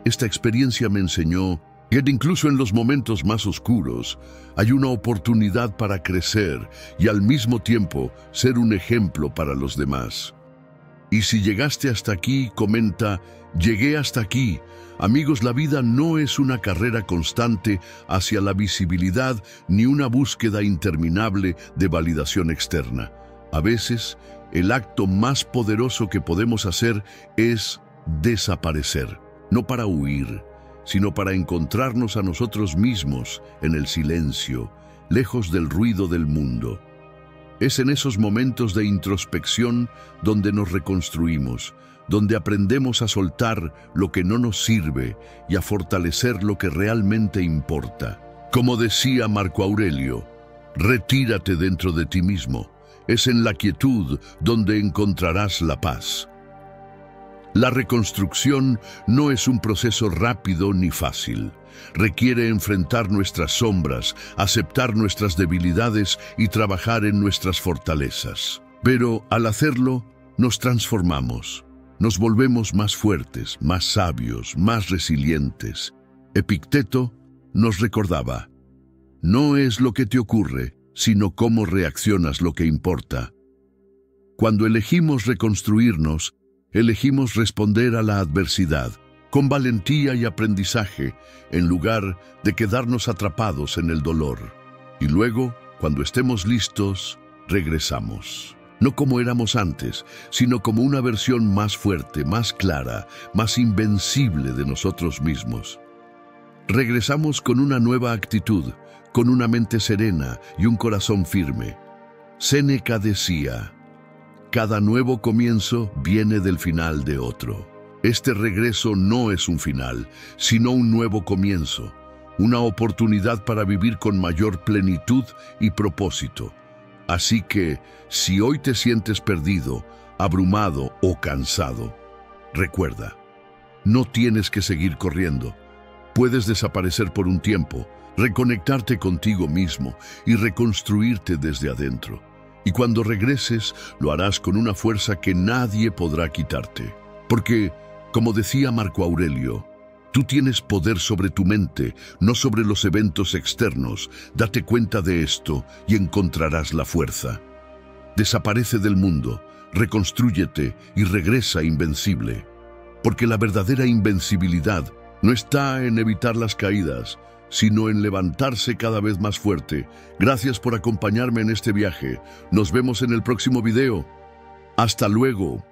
Esta experiencia me enseñó que incluso en los momentos más oscuros hay una oportunidad para crecer y al mismo tiempo ser un ejemplo para los demás. Y si llegaste hasta aquí, comenta: llegué hasta aquí. Amigos, la vida no es una carrera constante hacia la visibilidad ni una búsqueda interminable de validación externa. A veces, el acto más poderoso que podemos hacer es desaparecer, no para huir, sino para encontrarnos a nosotros mismos en el silencio, lejos del ruido del mundo. Es en esos momentos de introspección donde nos reconstruimos, donde aprendemos a soltar lo que no nos sirve y a fortalecer lo que realmente importa. Como decía Marco Aurelio, retírate dentro de ti mismo. Es en la quietud donde encontrarás la paz. La reconstrucción no es un proceso rápido ni fácil. Requiere enfrentar nuestras sombras, aceptar nuestras debilidades y trabajar en nuestras fortalezas. Pero al hacerlo, nos transformamos. Nos volvemos más fuertes, más sabios, más resilientes. Epicteto nos recordaba: no es lo que te ocurre, sino cómo reaccionas lo que importa. Cuando elegimos reconstruirnos, elegimos responder a la adversidad con valentía y aprendizaje, en lugar de quedarnos atrapados en el dolor. Y luego, cuando estemos listos, regresamos. No como éramos antes, sino como una versión más fuerte, más clara, más invencible de nosotros mismos. Regresamos con una nueva actitud, con una mente serena y un corazón firme. Séneca decía: Cada nuevo comienzo viene del final de otro. Este regreso no es un final, sino un nuevo comienzo, una oportunidad para vivir con mayor plenitud y propósito. Así que, si hoy te sientes perdido, abrumado o cansado, recuerda, no tienes que seguir corriendo. Puedes desaparecer por un tiempo, reconectarte contigo mismo y reconstruirte desde adentro. Y cuando regreses, lo harás con una fuerza que nadie podrá quitarte. Porque, como decía Marco Aurelio, tú tienes poder sobre tu mente, no sobre los eventos externos. Date cuenta de esto y encontrarás la fuerza. Desaparece del mundo, reconstrúyete y regresa invencible. Porque la verdadera invencibilidad no está en evitar las caídas, sino en levantarse cada vez más fuerte. Gracias por acompañarme en este viaje. Nos vemos en el próximo video. Hasta luego.